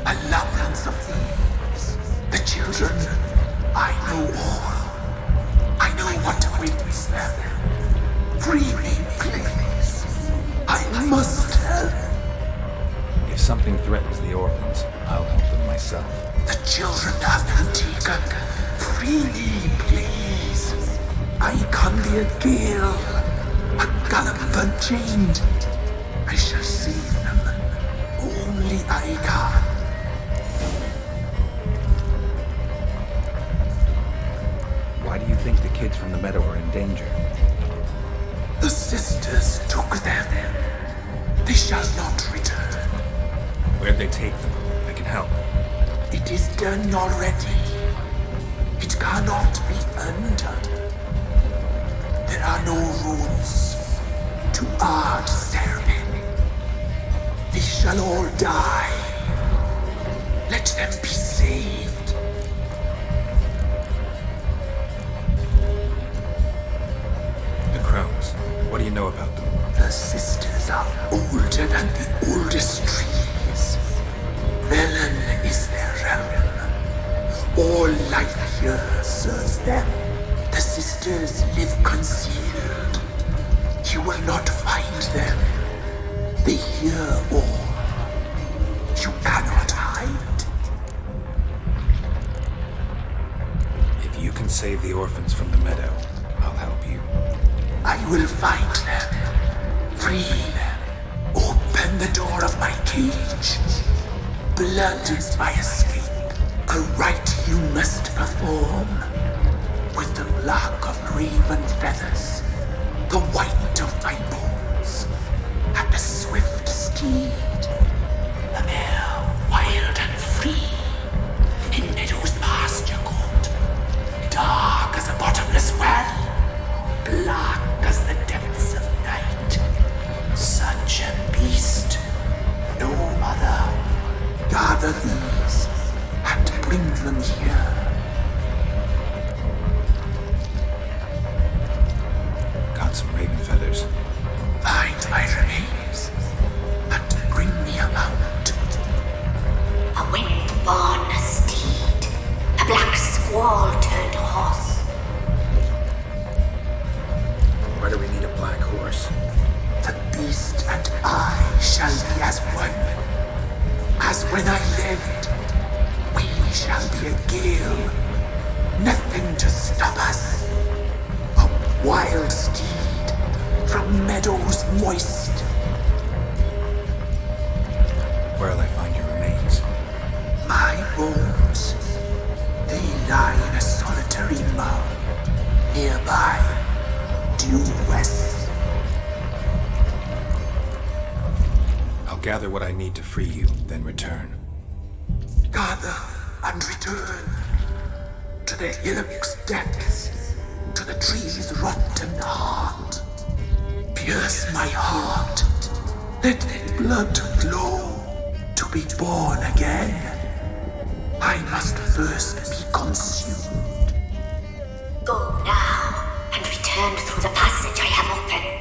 a labyrinth of thieves. The children, I know all. I know what awaits them. Free me, please. I must help. If something threatens the orphans, I'll help them myself. The children have been taken. Free me, please. I can be a gale, a gallop unchained. I shall save them. Only I can. Why do you think the kids from the meadow are in danger? The sisters took them. They shall not return. Where'd they take them? I can help. It is done already. It cannot be undone. There are no rules to our ceremony. They shall all die. Let them be saved. The crones. What do you know about them? The sisters are older than the oldest trees. Velen is their realm. All life here serves them. The sisters live concealed. You will not find them. They hear all. You cannot hide. If you can save the orphans from the meadow, I'll help you. I will find them. Free them. Open the door of my cage. Blood is my escape. A rite you must perform. With the black of raven feathers, the white of my bones, and the swift steed. A mare wild and free, in meadows pasture court, dark as a bottomless well, black as the depths of night. Such a beast, no other. Gather these and bring them here. Got some raven feathers. Find my remains and bring me a mount. A wind-born steed, a black squall turned horse. Why do we need a black horse? The beast and I shall be as one. As when I lived, we shall be a gale. Nothing to stop us. A wild steed from meadows moist. Where'll I find your remains? My bones, they lie in a solitary mound nearby, due west. I'll gather what I need to free you, then return. Gather and return to the hillock's depths, to the tree's rotten heart. Pierce my heart, let blood flow to be born again. I must first be consumed. Go now and return through the passage I have opened.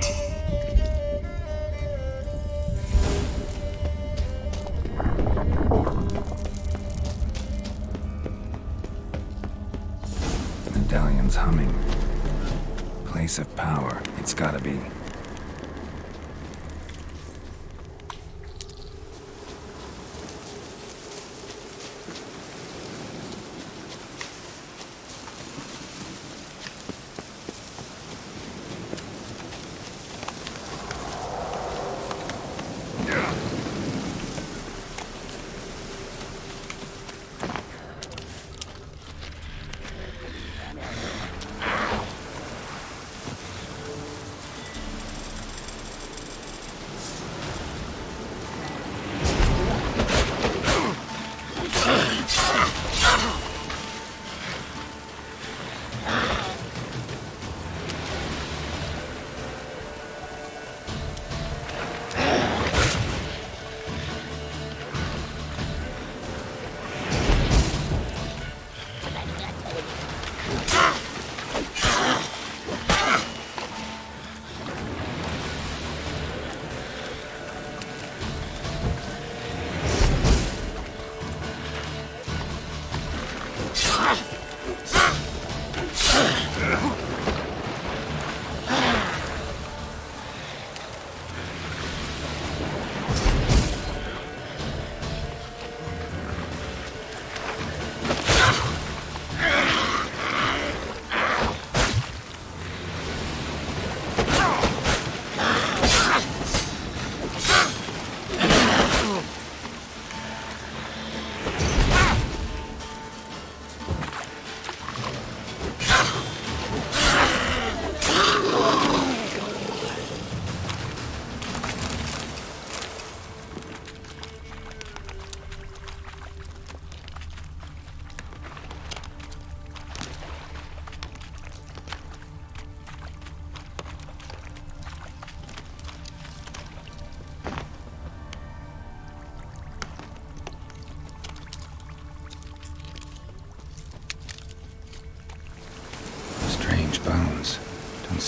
Medallion's humming. Place of power. It's gotta be.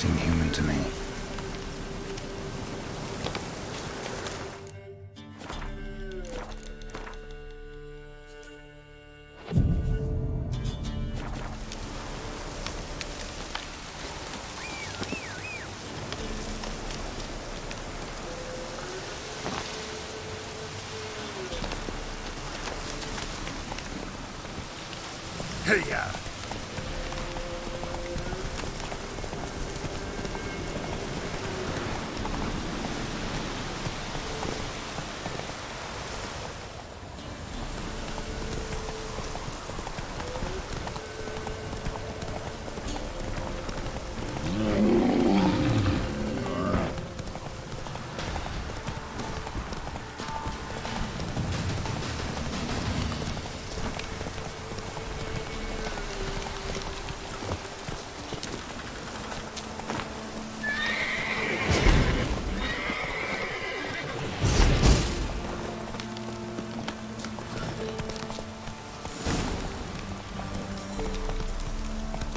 seem human to me. Hey-ya!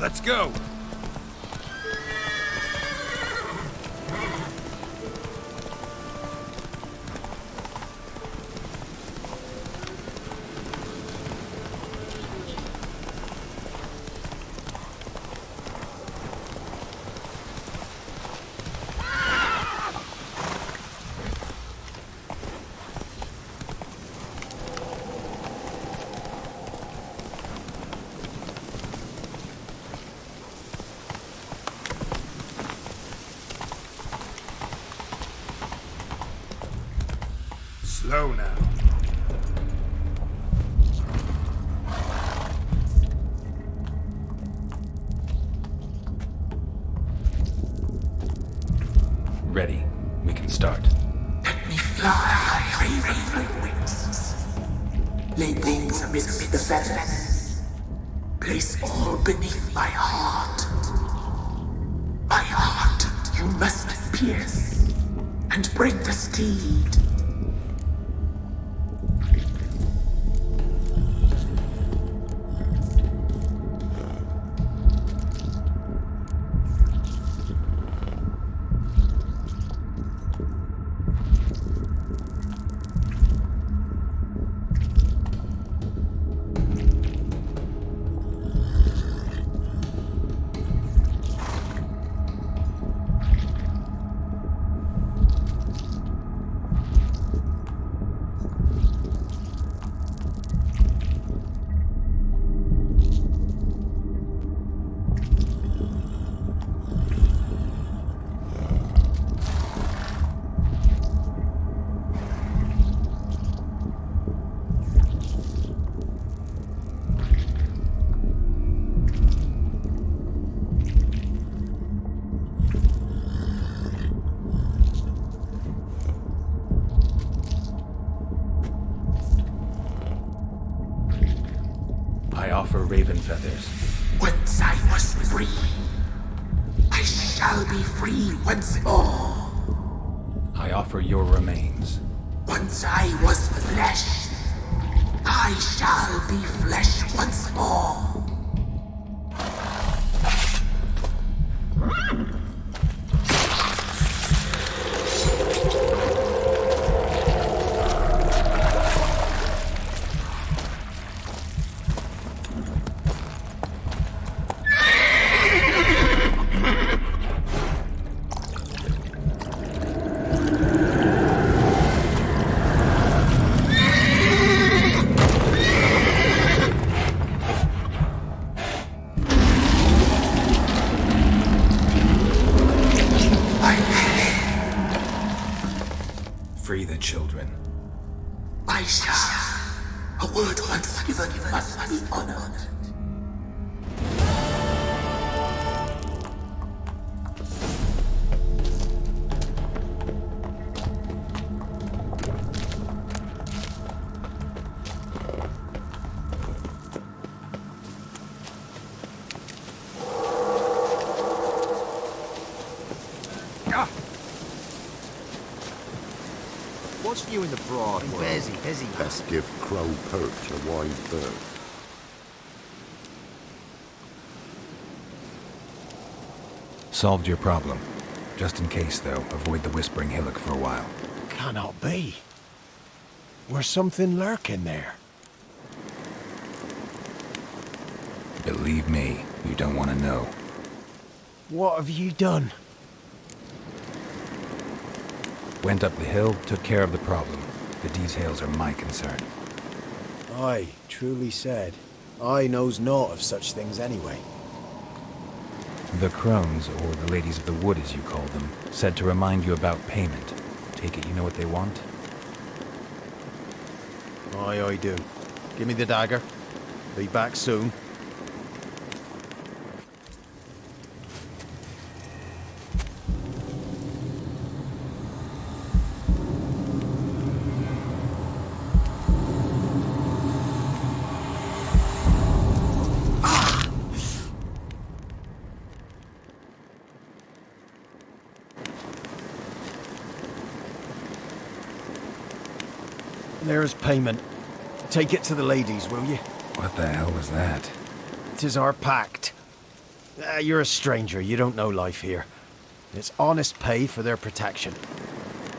Let's go! Slow now. Ready. We can start. Let me fly, raven wings. Lay wings amidst the feathers. Place all beneath my heart. My heart you must pierce, and bring the steed. I offer raven feathers. Once I was free, I shall be free once more. I offer your remains. Once I was flesh, I shall be flesh once more. Free the children. I shall. A word once given must be honored. What's new in the broad world? Busy. Best give Crow Perch a wide berth. Solved your problem. Just in case, though, avoid the Whispering Hillock for a while. Cannot be. Where's something lurking there? Believe me, you don't want to know. What have you done? Went up the hill, took care of the problem. The details are my concern. Aye, truly said. I knows naught of such things anyway. The Crones, or the Ladies of the Wood as you call them, said to remind you about payment. Take it you know what they want? Aye, I do. Give me the dagger. Be back soon. There's payment. Take it to the ladies, will you? What the hell was that? 'Tis our pact. You're a stranger, you don't know life here. It's honest pay for their protection.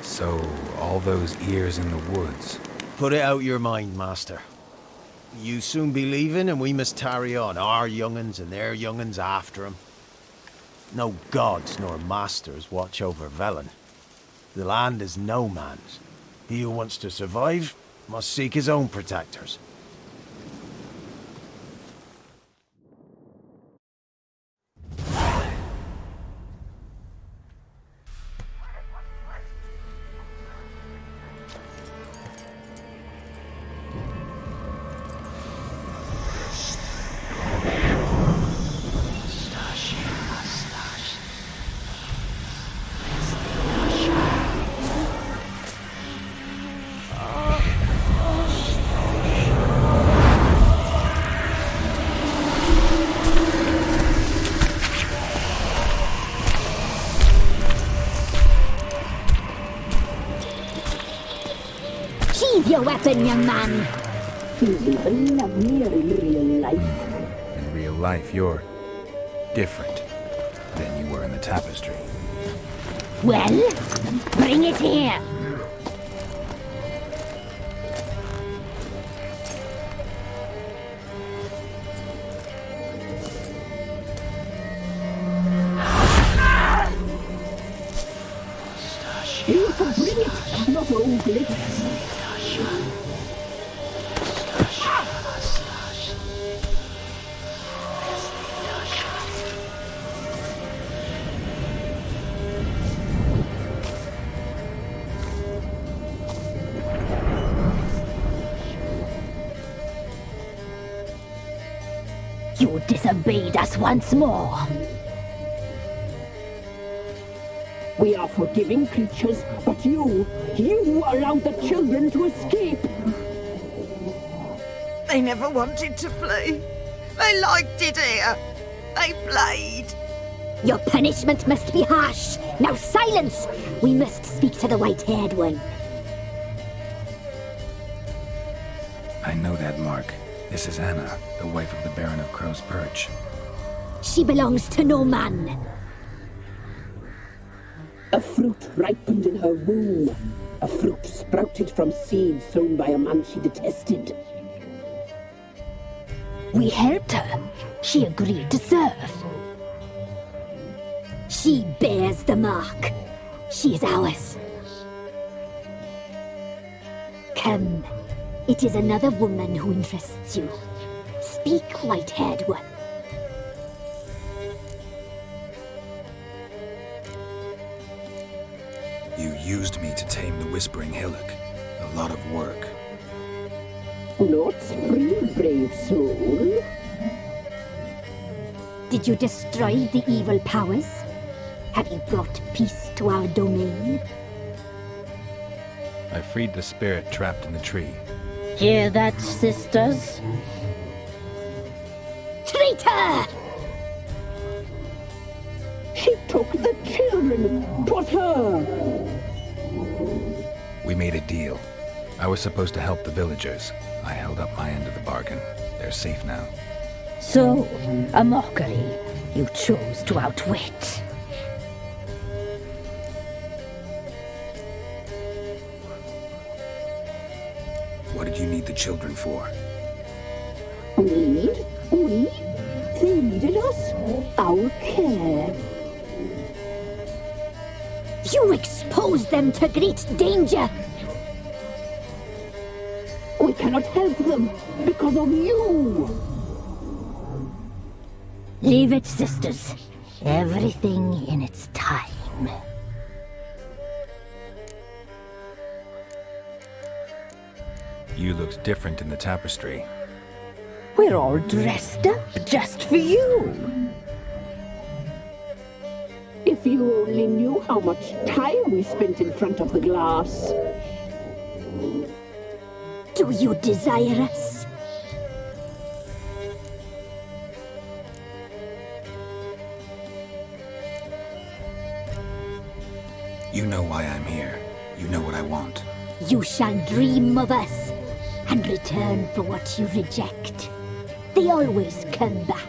So, all those ears in the woods. Put it out your mind, master. You soon be leaving and we must tarry on, our young'uns and their young'uns after 'em. No gods nor masters watch over Velen. The land is no man's. He who wants to survive must seek his own protectors. Your weapon, young man. He's even lovelier in real life. In real life, you're different than you were in the tapestry. Well, bring it here. You can bring it, not only. You disobeyed us once more. We are forgiving creatures, but you allowed the children to escape. They never wanted to flee. They liked it here. They played. Your punishment must be harsh. Now silence! We must speak to the white-haired one. I know that mark. This is Anna, the wife of the Baron of Crow's Perch. She belongs to no man. A fruit ripened in her womb. A fruit sprouted from seeds sown by a man she detested. We helped her. She agreed to serve. She bears the mark. She is ours. Come. It is another woman who interests you. Speak, white-haired one. You used me to tame the Whispering Hillock. A lot of work. Naught's free, brave soul. Did you destroy the evil powers? Have you brought peace to our domain? I freed the spirit trapped in the tree. Hear that, sisters? Traitor! She took the children, but her! We made a deal. I was supposed to help the villagers. I held up my end of the bargain. They're safe now. So, a mockery you chose to outwit. the children for? Need? We? They needed us. Our care. You exposed them to great danger. We cannot help them because of you. Leave it, sisters. Everything in its time. You looked different in the tapestry. We're all dressed up just for you. If you only knew how much time we spent in front of the glass. Do you desire us? You know why I'm here. You know what I want. You shall dream of us and return for what you reject. They always come back.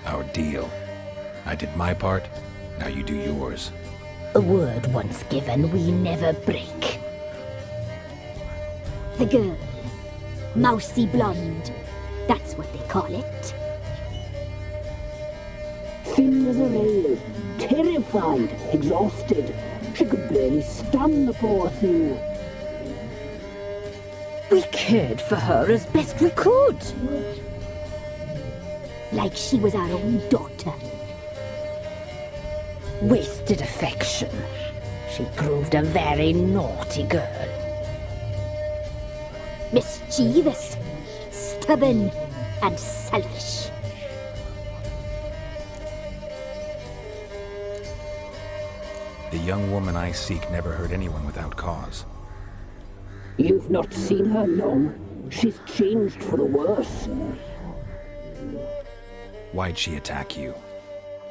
Our deal. I did my part, now you do yours. A word once given, we never break. The girl. Mousy blonde. That's what they call it. Thin as a rail, terrified, exhausted. She could barely stand, the poor thing. We cared for her as best we could. Like she was our own daughter. Wasted affection. She proved a very naughty girl. Mischievous, stubborn, and selfish. The young woman I seek never hurt anyone without cause. You've not seen her long. She's changed for the worse. Why'd she attack you?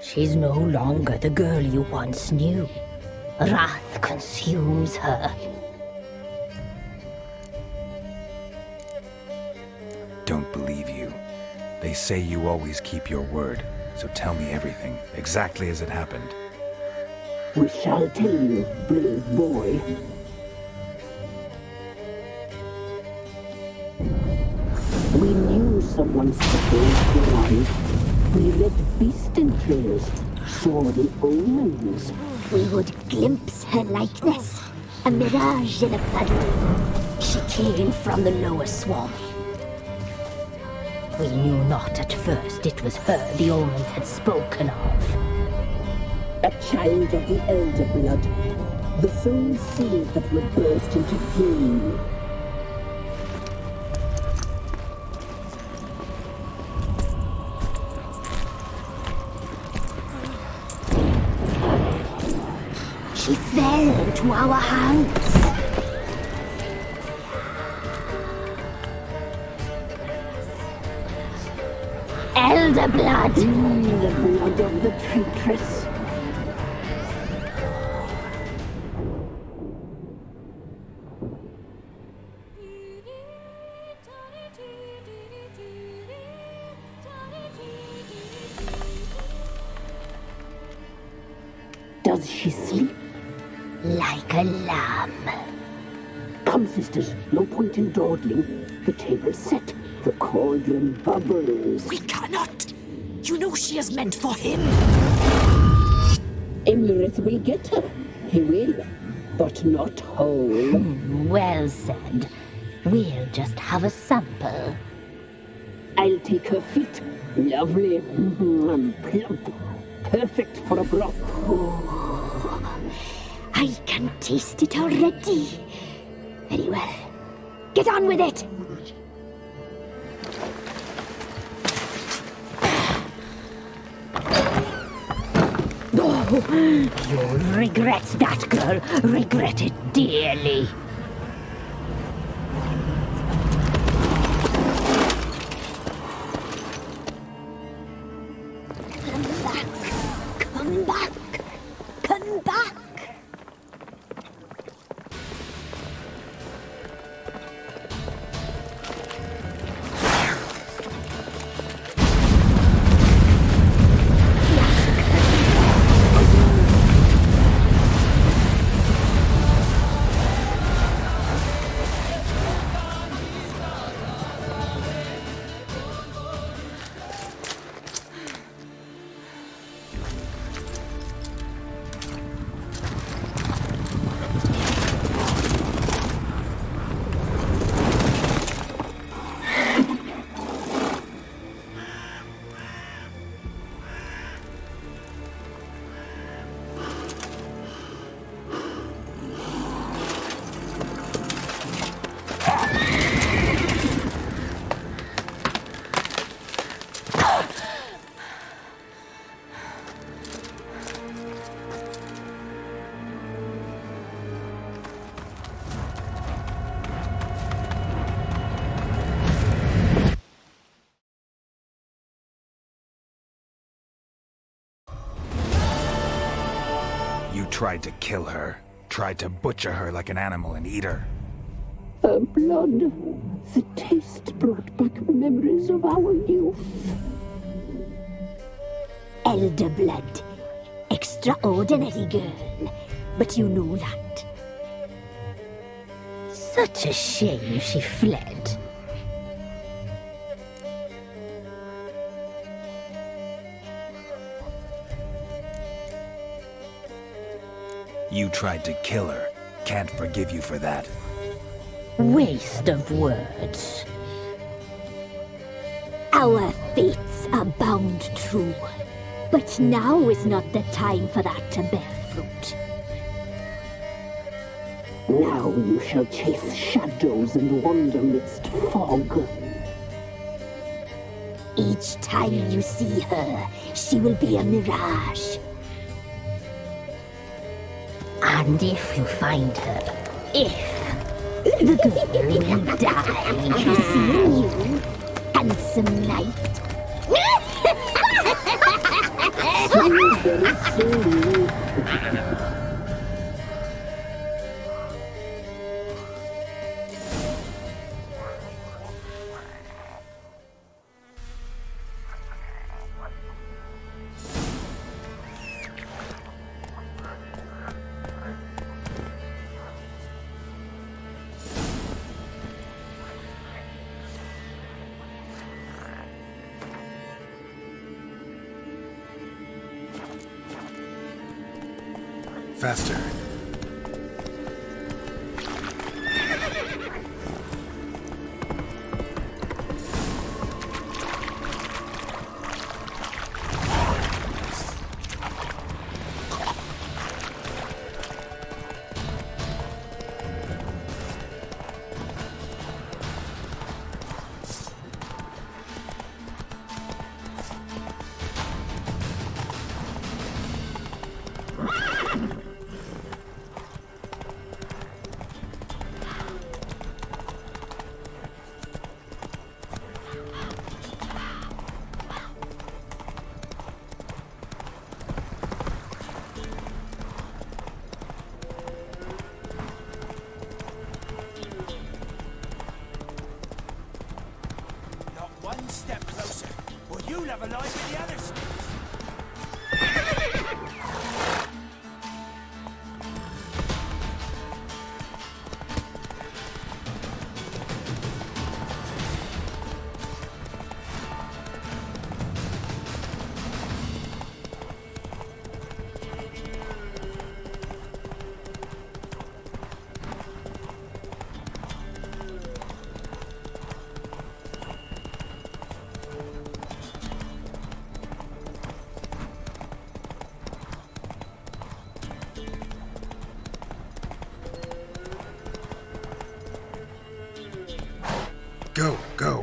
She's no longer the girl you once knew. Wrath consumes her. Don't believe you. They say you always keep your word, so tell me everything, exactly as it happened. We shall tell you, brave boy. We knew someone supposed to arrive. We read beast entrails, saw the omens. We would glimpse her likeness, a mirage in a puddle. She came from the lower swamp. We knew not at first it was her the omens had spoken of. A child of the elder blood, the soul seed that would burst into flame. She fell into our hands. Elder blood! The blood of the traitress. Does she sleep? Like a lamb. Come, sisters, no point in dawdling. The table's set. The cauldron bubbles. We cannot! You know she is meant for him! Imlerith will get her. He will, but not whole. Well said. We'll just have a sample. I'll take her feet. Lovely. Plump. Perfect for a broth. I can taste it already. Very well. Get on with it! You'll regret that, girl. Regret it dearly. Come back. Come back. Come back. tried to kill her. Tried to butcher her like an animal and eat her. Her blood, the taste brought back memories of our youth. Elder blood. Extraordinary girl. But you know that. Such a shame she fled. You tried to kill her. Can't forgive you for that. Waste of words. Our fates are bound true. But now is not the time for that to bear fruit. Now you shall chase shadows and wander midst fog. Each time you see her, she will be a mirage. And if you find her, the girl will die. Seeing you, handsome knight. Faster. One step closer, or you'll have a line with the others. Go, go.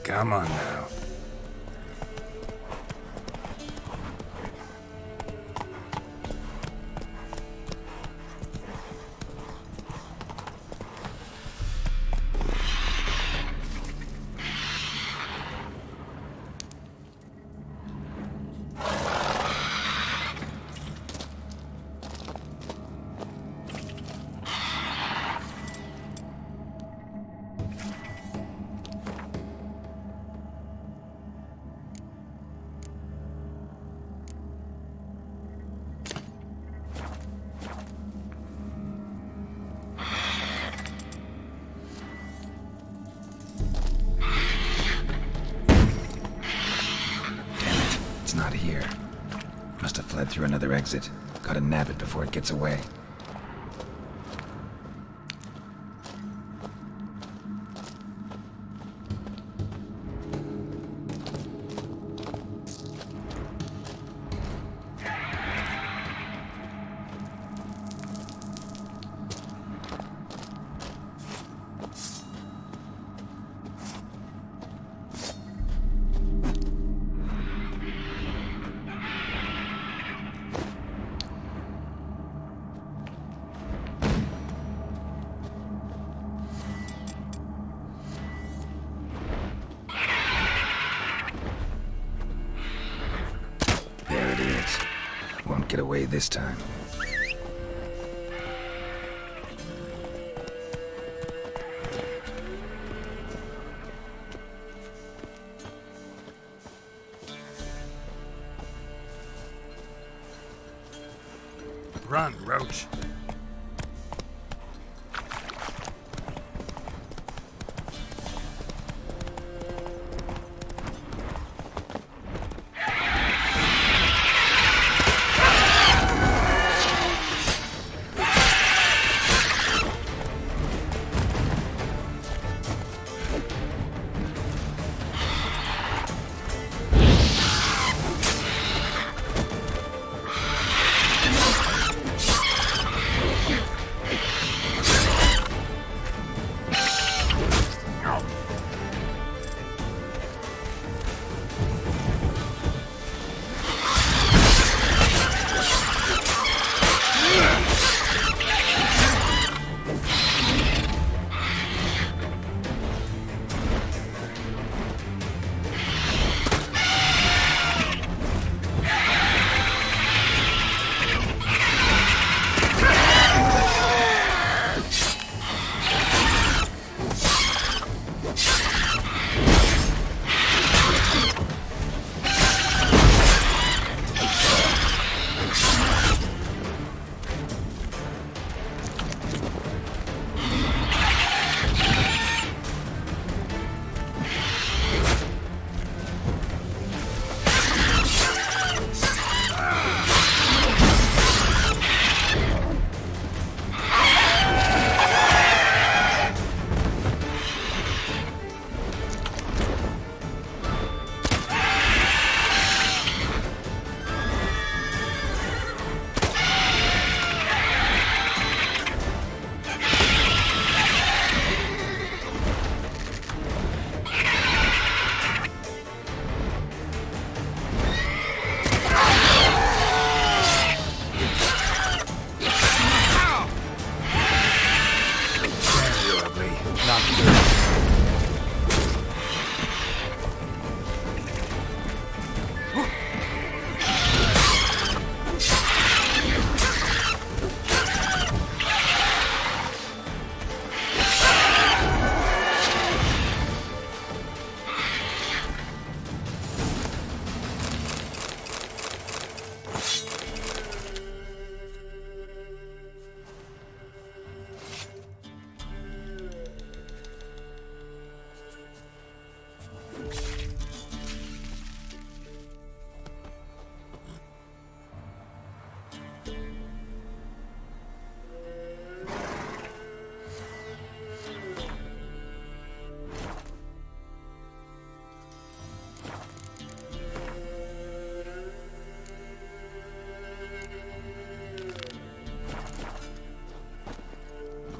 Come on now. Not here. Must have fled through another exit. Gotta nab it before it gets away. Get away this time. Run, Roach.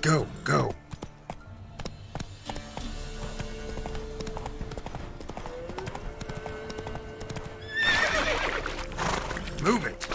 Go, go. Move it.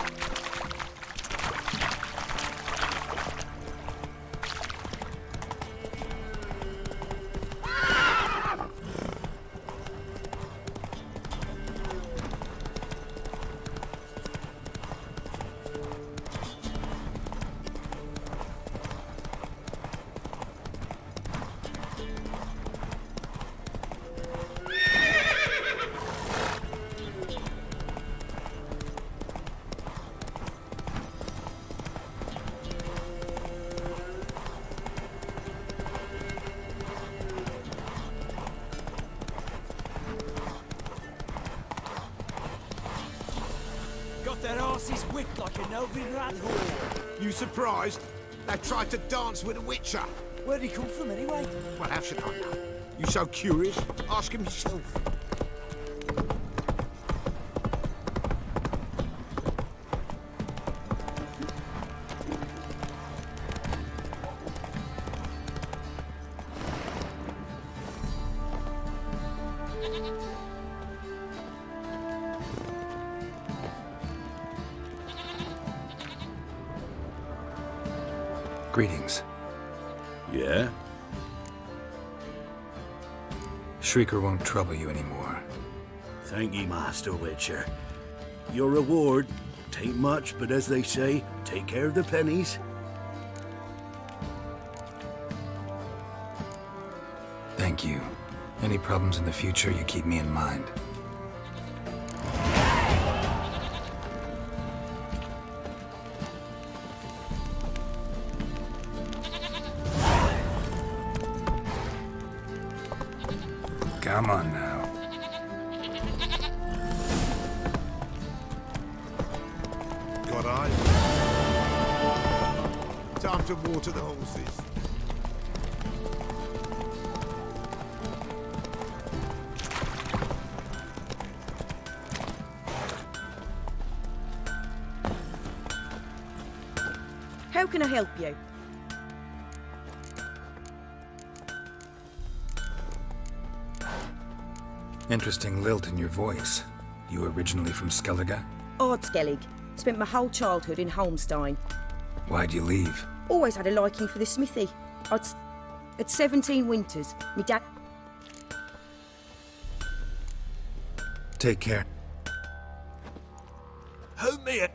Their asses whipped like a Novigrad whore. You surprised? They tried to dance with a witcher. Where'd he come from anyway? Well, how should I know? You so curious? Ask him yourself. Greetings. Yeah? Shrieker won't trouble you anymore. Thank ye, Master Witcher. Your reward, tain't much, but as they say, take care of the pennies. Thank you. Any problems in the future, you keep me in mind. Come on now. Got eyes? Time to water the horses. How can I help you? Interesting lilt in your voice. You originally from Skellige? Ardskellig. Spent my whole childhood in Holmstein. Why'd you leave? Always had a liking for the smithy. At 17 winters, me dad... Take care. Help me!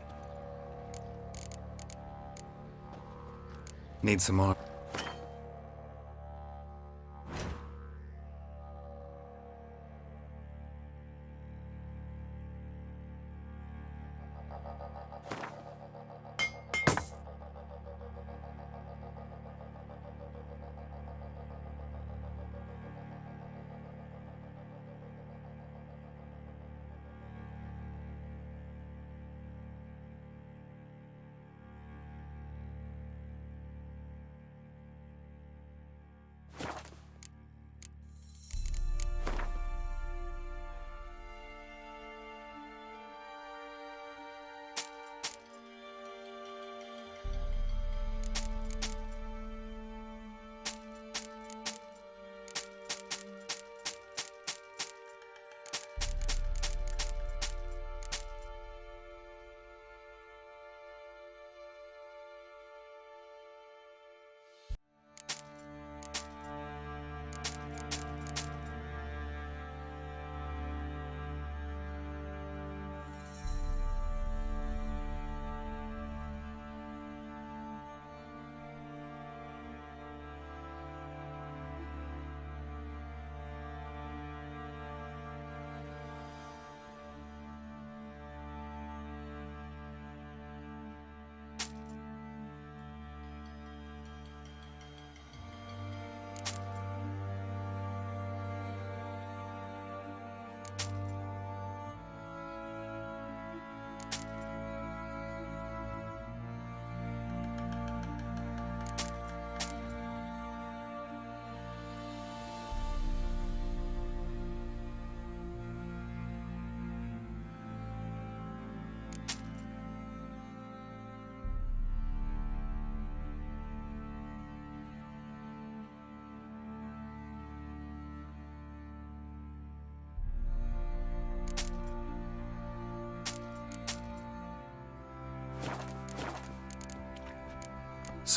Need some more?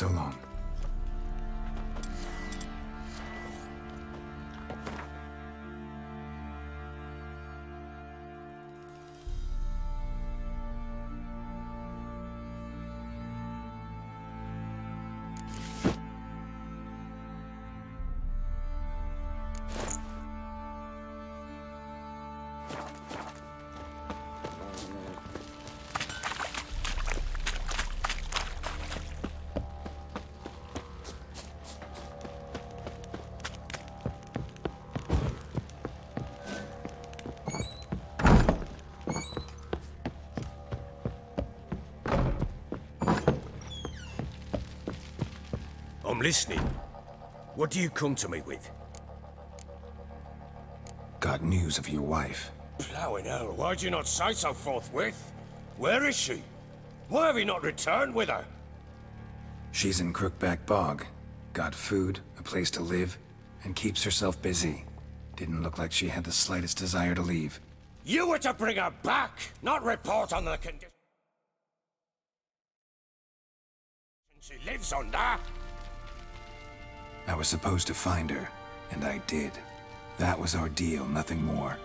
So long. I'm listening. What do you come to me with? Got news of your wife. Plowing hell, why'd you not say so forthwith? Where is she? Why have you not returned with her? She's in Crookback Bog. Got food, a place to live, and keeps herself busy. Didn't look like she had the slightest desire to leave. You were to bring her back, not report on the condition she lives under. I was supposed to find her, and I did. That was our deal, nothing more.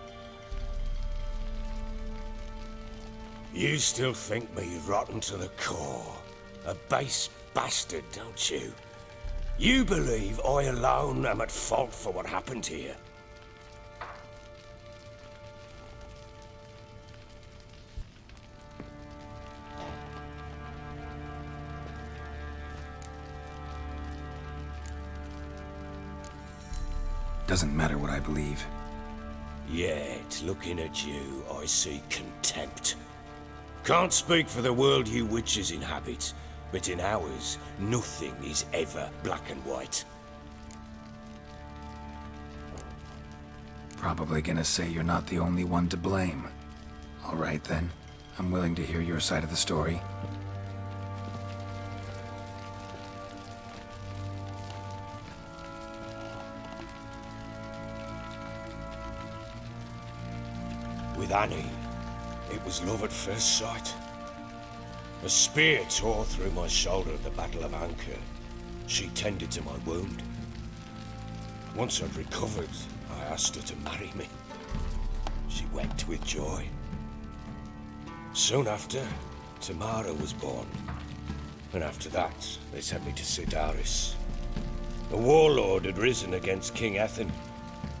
You still think me rotten to the core. A base bastard, don't you? You believe I alone am at fault for what happened here. Doesn't matter what I believe. Yet, looking at you, I see contempt. Can't speak for the world you witches inhabit, but in ours, nothing is ever black and white. Probably gonna say you're not the only one to blame. All right then, I'm willing to hear your side of the story. With Annie, it was love at first sight. A spear tore through my shoulder at the Battle of Anchor. She tended to my wound. Once I'd recovered, I asked her to marry me. She wept with joy. Soon after, Tamara was born. And after that, they sent me to Sidaris. A warlord had risen against King Ethan,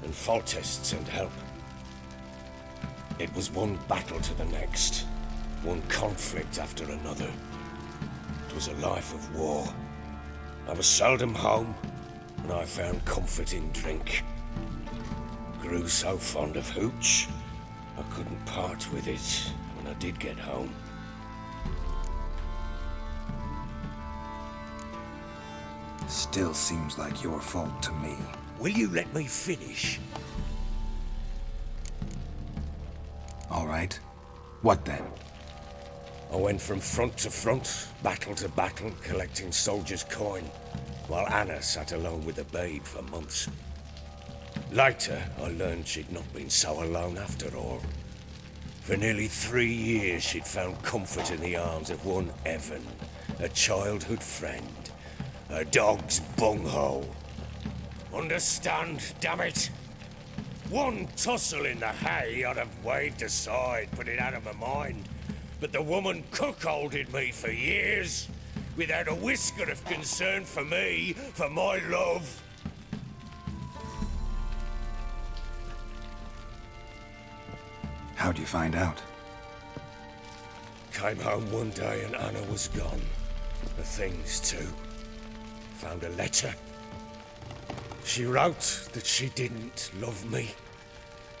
and Foltest sent help. It was one battle to the next, one conflict after another. It was a life of war. I was seldom home, and I found comfort in drink. Grew so fond of hooch, I couldn't part with it when I did get home. Still seems like your fault to me. Will you let me finish? All right. What then? I went from front to front, battle to battle, collecting soldiers' coin, while Anna sat alone with the babe for months. Later, I learned she'd not been so alone after all. For nearly 3 years, she'd found comfort in the arms of one Evan, a childhood friend, a dog's bunghole. Understand, damn it? One tussle in the hay I'd have waved aside, put it out of my mind. But the woman cuckolded me for years, without a whisker of concern for me, for my love. How'd you find out? Came home one day and Anna was gone. The things too. Found a letter. She wrote that she didn't love me.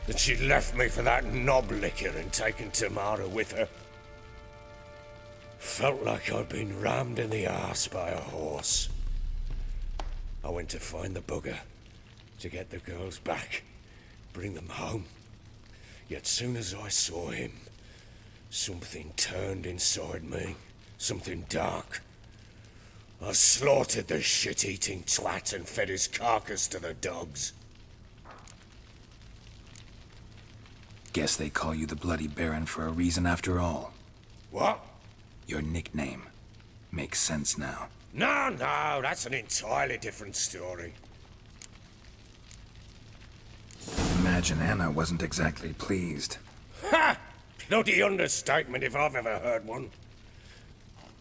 That she'd left me for that knob licker and taken Tamara with her. Felt like I'd been rammed in the arse by a horse. I went to find the bugger, to get the girls back, bring them home. Yet soon as I saw him, something turned inside me, something dark. I slaughtered the shit-eating twat and fed his carcass to the dogs. Guess they call you the Bloody Baron for a reason after all. What? Your nickname. Makes sense now. No, that's an entirely different story. Imagine Anna wasn't exactly pleased. Ha! Bloody understatement if I've ever heard one.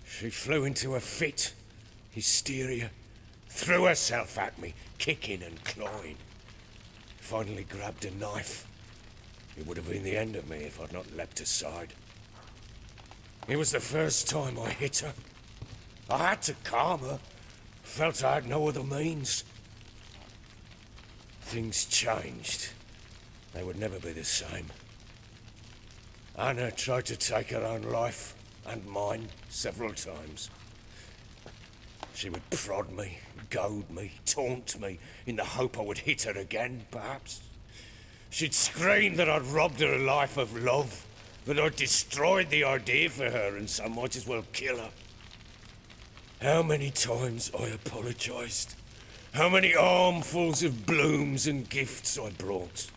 She flew into a fit. Hysteria. Threw herself at me, kicking and clawing. Finally grabbed a knife. It would have been the end of me if I'd not leapt aside. It was the first time I hit her. I had to calm her. Felt I had no other means. Things changed. They would never be the same. Anna tried to take her own life, and mine, several times. She would prod me, goad me, taunt me, in the hope I would hit her again, perhaps. She'd scream that I'd robbed her life of love, that I'd destroyed the idea for her, and so might as well kill her. How many times I apologized. How many armfuls of blooms and gifts I brought.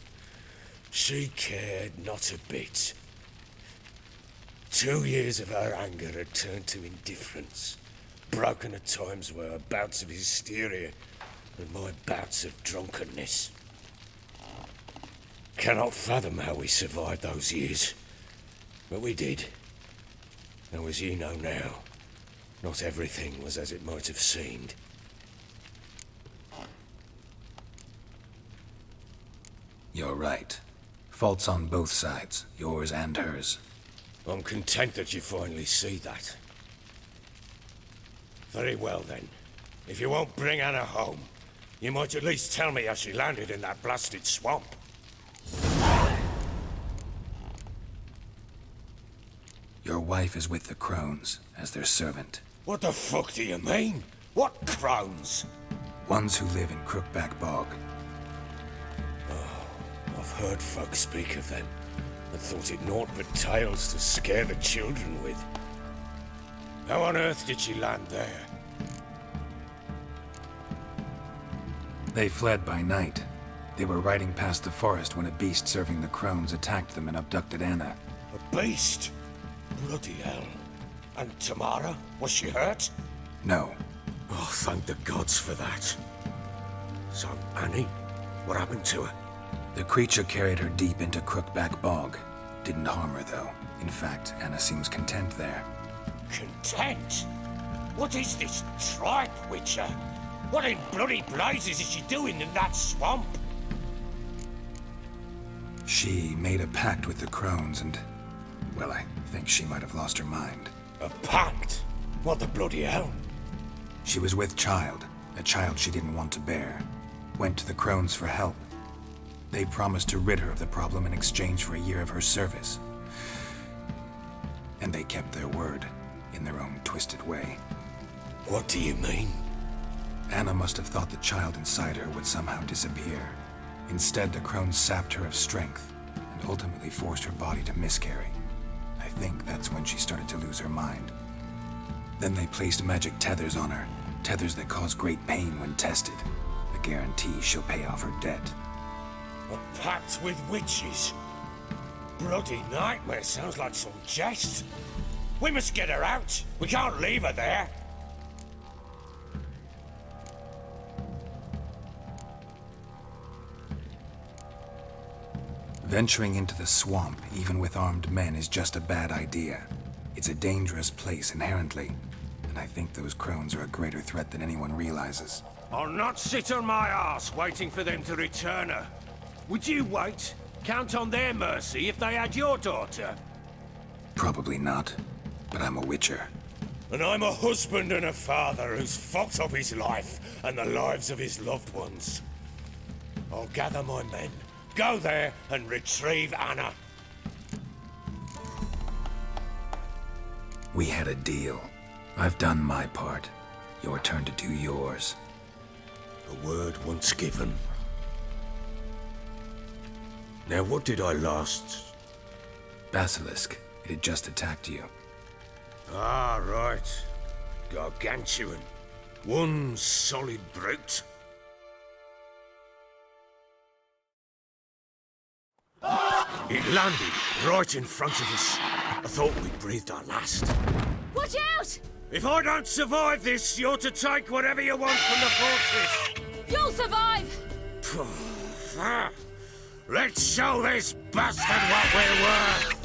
She cared not a bit. 2 years of her anger had turned to indifference, broken at times by her bouts of hysteria and my bouts of drunkenness. Cannot fathom how we survived those years, but we did. Though as you know now, not everything was as it might have seemed. You're right. Faults on both sides, yours and hers. I'm content that you finally see that. Very well then. If you won't bring Anna home, you might at least tell me how she landed in that blasted swamp. Your wife is with the Crones, as their servant. What the fuck do you mean? What Crones? Ones who live in Crookback Bog. Oh, I've heard folk speak of them, and thought it naught but tales to scare the children with. How on earth did she land there? They fled by night. They were riding past the forest when a beast serving the Crones attacked them and abducted Anna. A beast? Bloody hell. And Tamara? Was she hurt? No. Oh, thank the gods for that. So, Annie? What happened to her? The creature carried her deep into Crookback Bog. Didn't harm her, though. In fact, Anna seems content there. Content? What is this tripe, Witcher? What in bloody blazes is she doing in that swamp? She made a pact with the Crones and... well, I think she might have lost her mind. A pact? What the bloody hell? She was with child, a child she didn't want to bear. Went to the Crones for help. They promised to rid her of the problem in exchange for a year of her service. And they kept their word, in their own twisted way. What do you mean? Anna must have thought the child inside her would somehow disappear. Instead, the Crones sapped her of strength, and ultimately forced her body to miscarry. I think that's when she started to lose her mind. Then they placed magic tethers on her, tethers that cause great pain when tested. A guarantee she'll pay off her debt. A pact with witches? Bloody nightmare, sounds like some jest. We must get her out. We can't leave her there. Venturing into the swamp, even with armed men, is just a bad idea. It's a dangerous place inherently, and I think those Crones are a greater threat than anyone realizes. I'll not sit on my arse waiting for them to return her. Would you wait? Count on their mercy if they had your daughter? Probably not, but I'm a Witcher. And I'm a husband and a father who's fucked up his life and the lives of his loved ones. I'll gather my men, go there and retrieve Anna. We had a deal. I've done my part. Your turn to do yours. A word once given. Now, what did I last... Basilisk. It had just attacked you. Ah, right. Gargantuan. One solid brute. It landed right in front of us. I thought we'd breathed our last. Watch out! If I don't survive this, you're to take whatever you want from the fortress. You'll survive! Let's show this bastard what we're worth!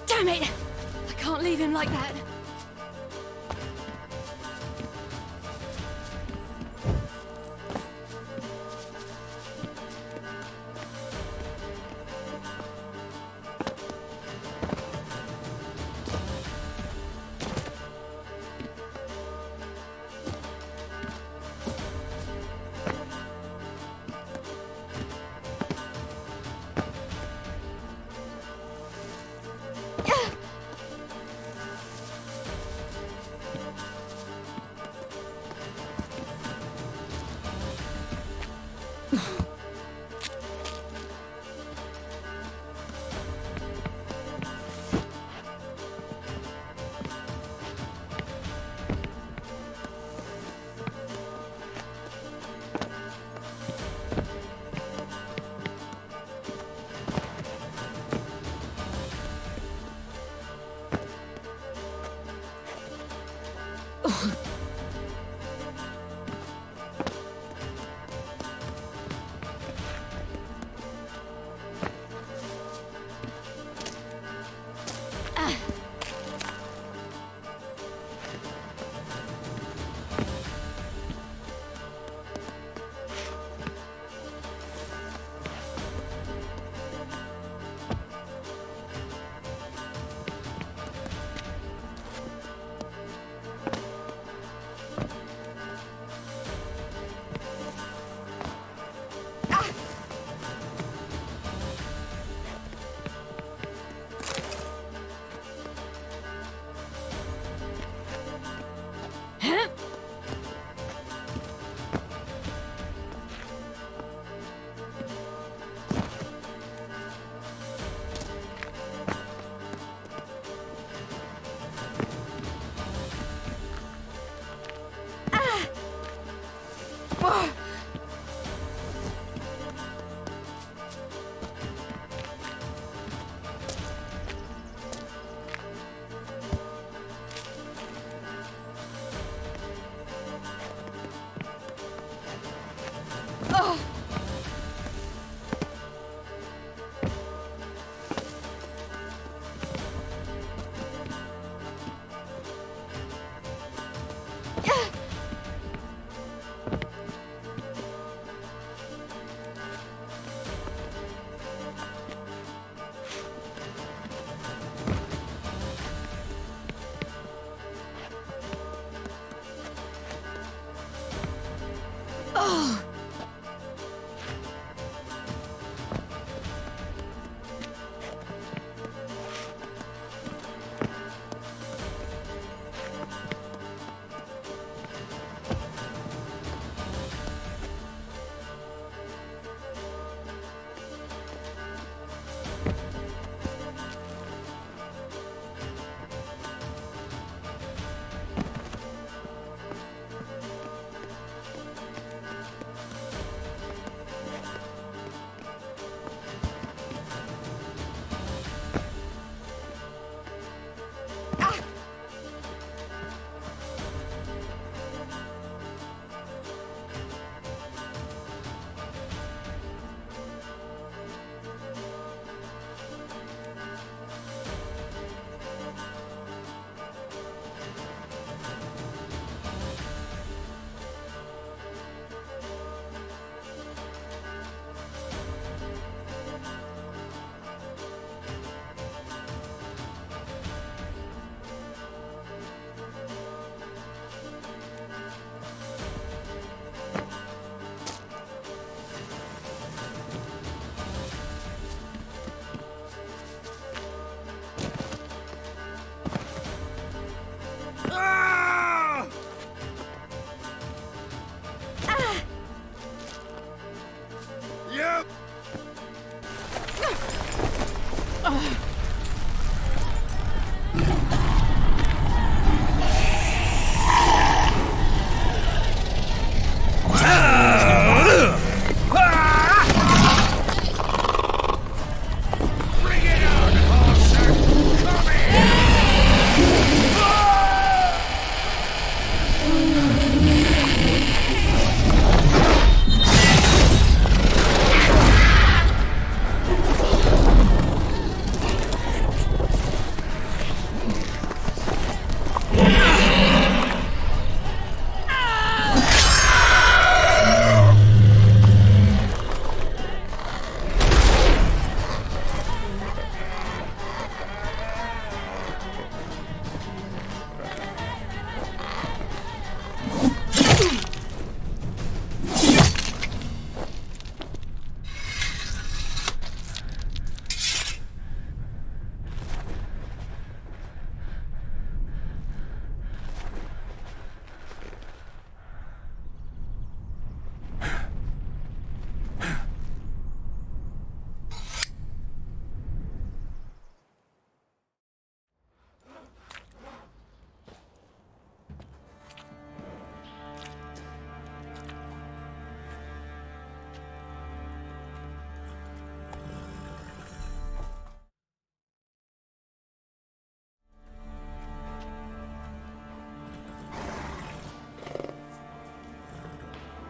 Damn it! I can't leave him like that.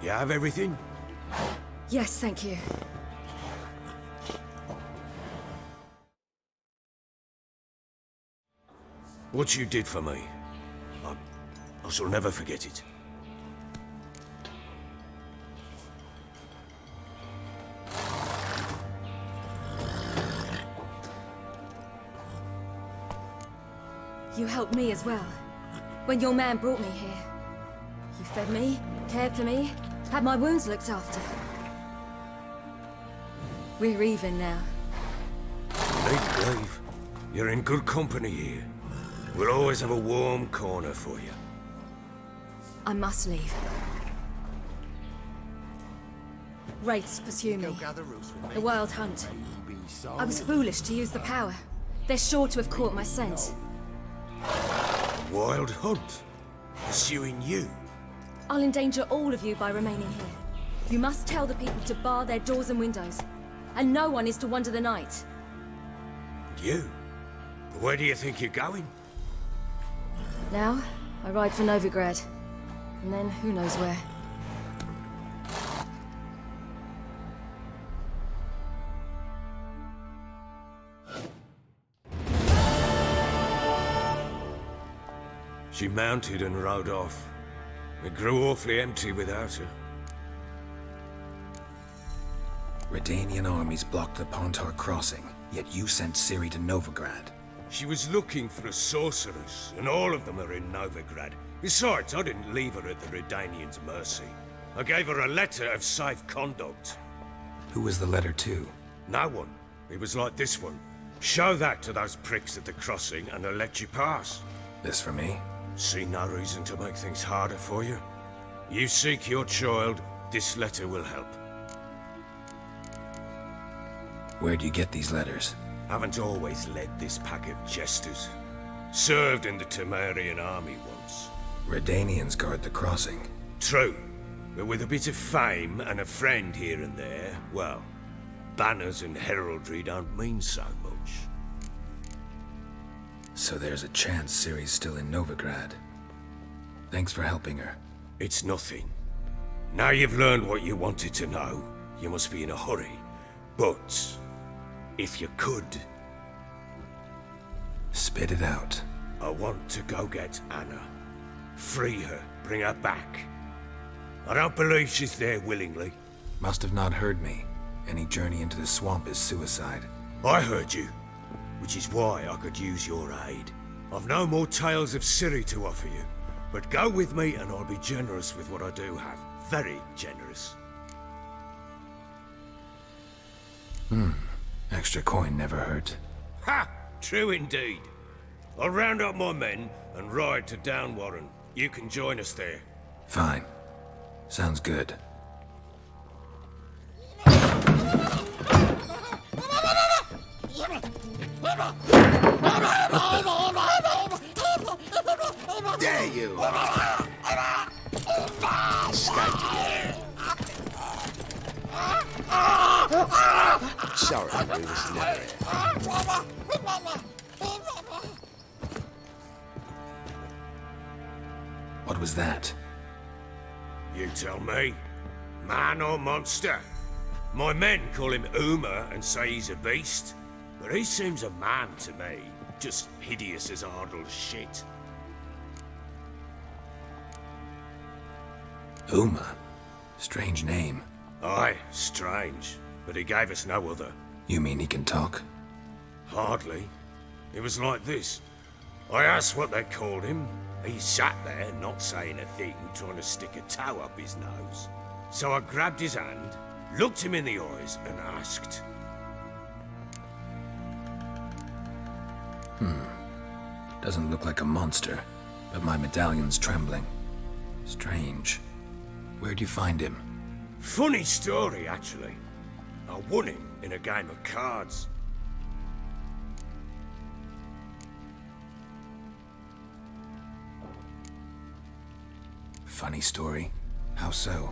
You have everything? Yes, thank you. What you did for me, I shall never forget it. You helped me as well. When your man brought me here. You fed me, cared for me, had my wounds looked after. We're even now. Make believe. You're in good company here. We'll always have a warm corner for you. I must leave. Wraiths pursue me. The Wild Hunt. I was foolish to use the power. They're sure to have caught my scent. Wild Hunt? Pursuing you? I'll endanger all of you by remaining here. You must tell the people to bar their doors and windows. And no one is to wander the night. You? Where do you think you're going? Now, I ride for Novigrad. And then, who knows where. She mounted and rode off. It grew awfully empty without her. Redanian armies blocked the Pontar crossing, yet you sent Ciri to Novigrad. She was looking for a sorceress, and all of them are in Novigrad. Besides, I didn't leave her at the Redanians' mercy. I gave her a letter of safe conduct. Who was the letter to? No one. It was like this one. Show that to those pricks at the crossing, and they'll let you pass. This for me? See no reason to make things harder for you. You seek your child, this letter will help. Where'd you get these letters? Haven't always led this pack of jesters. Served in the Temerian army once. Redanians guard the crossing. True. But with a bit of fame and a friend here and there, well, banners and heraldry don't mean so much. So there's a chance Ciri's still in Novigrad. Thanks for helping her. It's nothing. Now you've learned what you wanted to know, you must be in a hurry. But if you could... Spit it out. I want to go get Anna. Free her, bring her back. I don't believe she's there willingly. Must have not heard me. Any journey into the swamp is suicide. I heard you, which is why I could use your aid. I've no more tales of Ciri to offer you, but go with me and I'll be generous with what I do have. Very generous. Extra coin never hurt. Ha! True indeed. I'll round up my men and ride to Downwarren. You can join us there. Fine. Sounds good. There you are! Escaped again. Sorry, we was never here. What was that? You tell me. Man or monster? My men call him Uma and say he's a beast, but he seems a man to me. Just hideous as Ardle's shit. Uma? Strange name. Aye, strange. But he gave us no other. You mean he can talk? Hardly. It was like this. I asked what they called him. He sat there, not saying a thing, trying to stick a toe up his nose. So I grabbed his hand, looked him in the eyes, and asked. Doesn't look like a monster, but my medallion's trembling. Strange. Where'd you find him? Funny story, actually. I won him in a game of cards. Funny story? How so?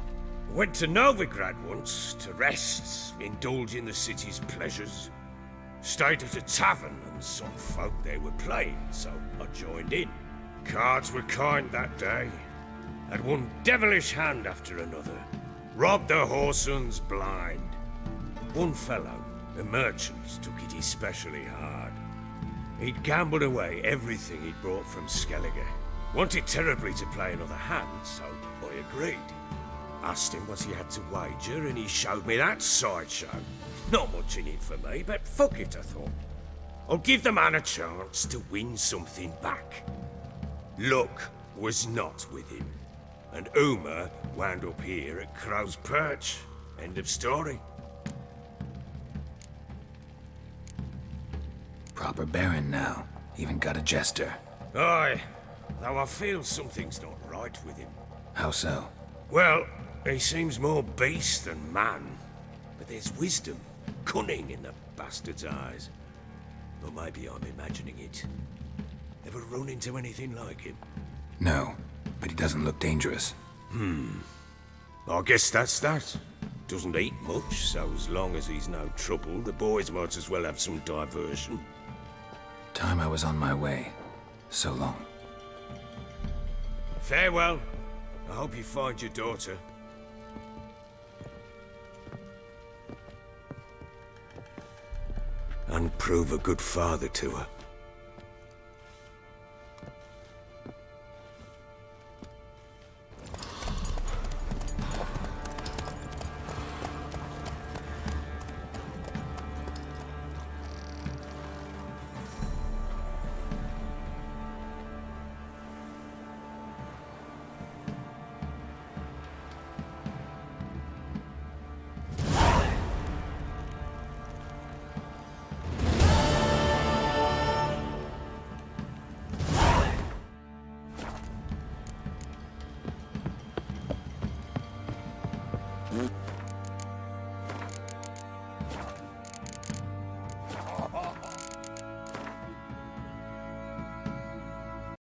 Went to Novigrad once to rest, indulge in the city's pleasures. Stayed at a tavern and some folk there were playing, so I joined in. Cards were kind that day. Had one devilish hand after another. Robbed the Whoresons blind. One fellow, a merchant, took it especially hard. He'd gambled away everything he'd brought from Skellige. Wanted terribly to play another hand, so I agreed. Asked him what he had to wager, and he showed me that sideshow. Not much in it for me, but fuck it, I thought. I'll give the man a chance to win something back. Luck was not with him, and Uma wound up here at Crow's Perch. End of story. Proper baron now. Even got a jester. Aye, though I feel something's not right with him. How so? Well, he seems more beast than man. But there's wisdom, cunning in the bastard's eyes. Or maybe I'm imagining it. Ever run into anything like him? No, but he doesn't look dangerous. I guess that's that. Doesn't eat much, so as long as he's no trouble, the boys might as well have some diversion. Time I was on my way. So long. Farewell. I hope you find your daughter. And prove a good father to her. Hmm?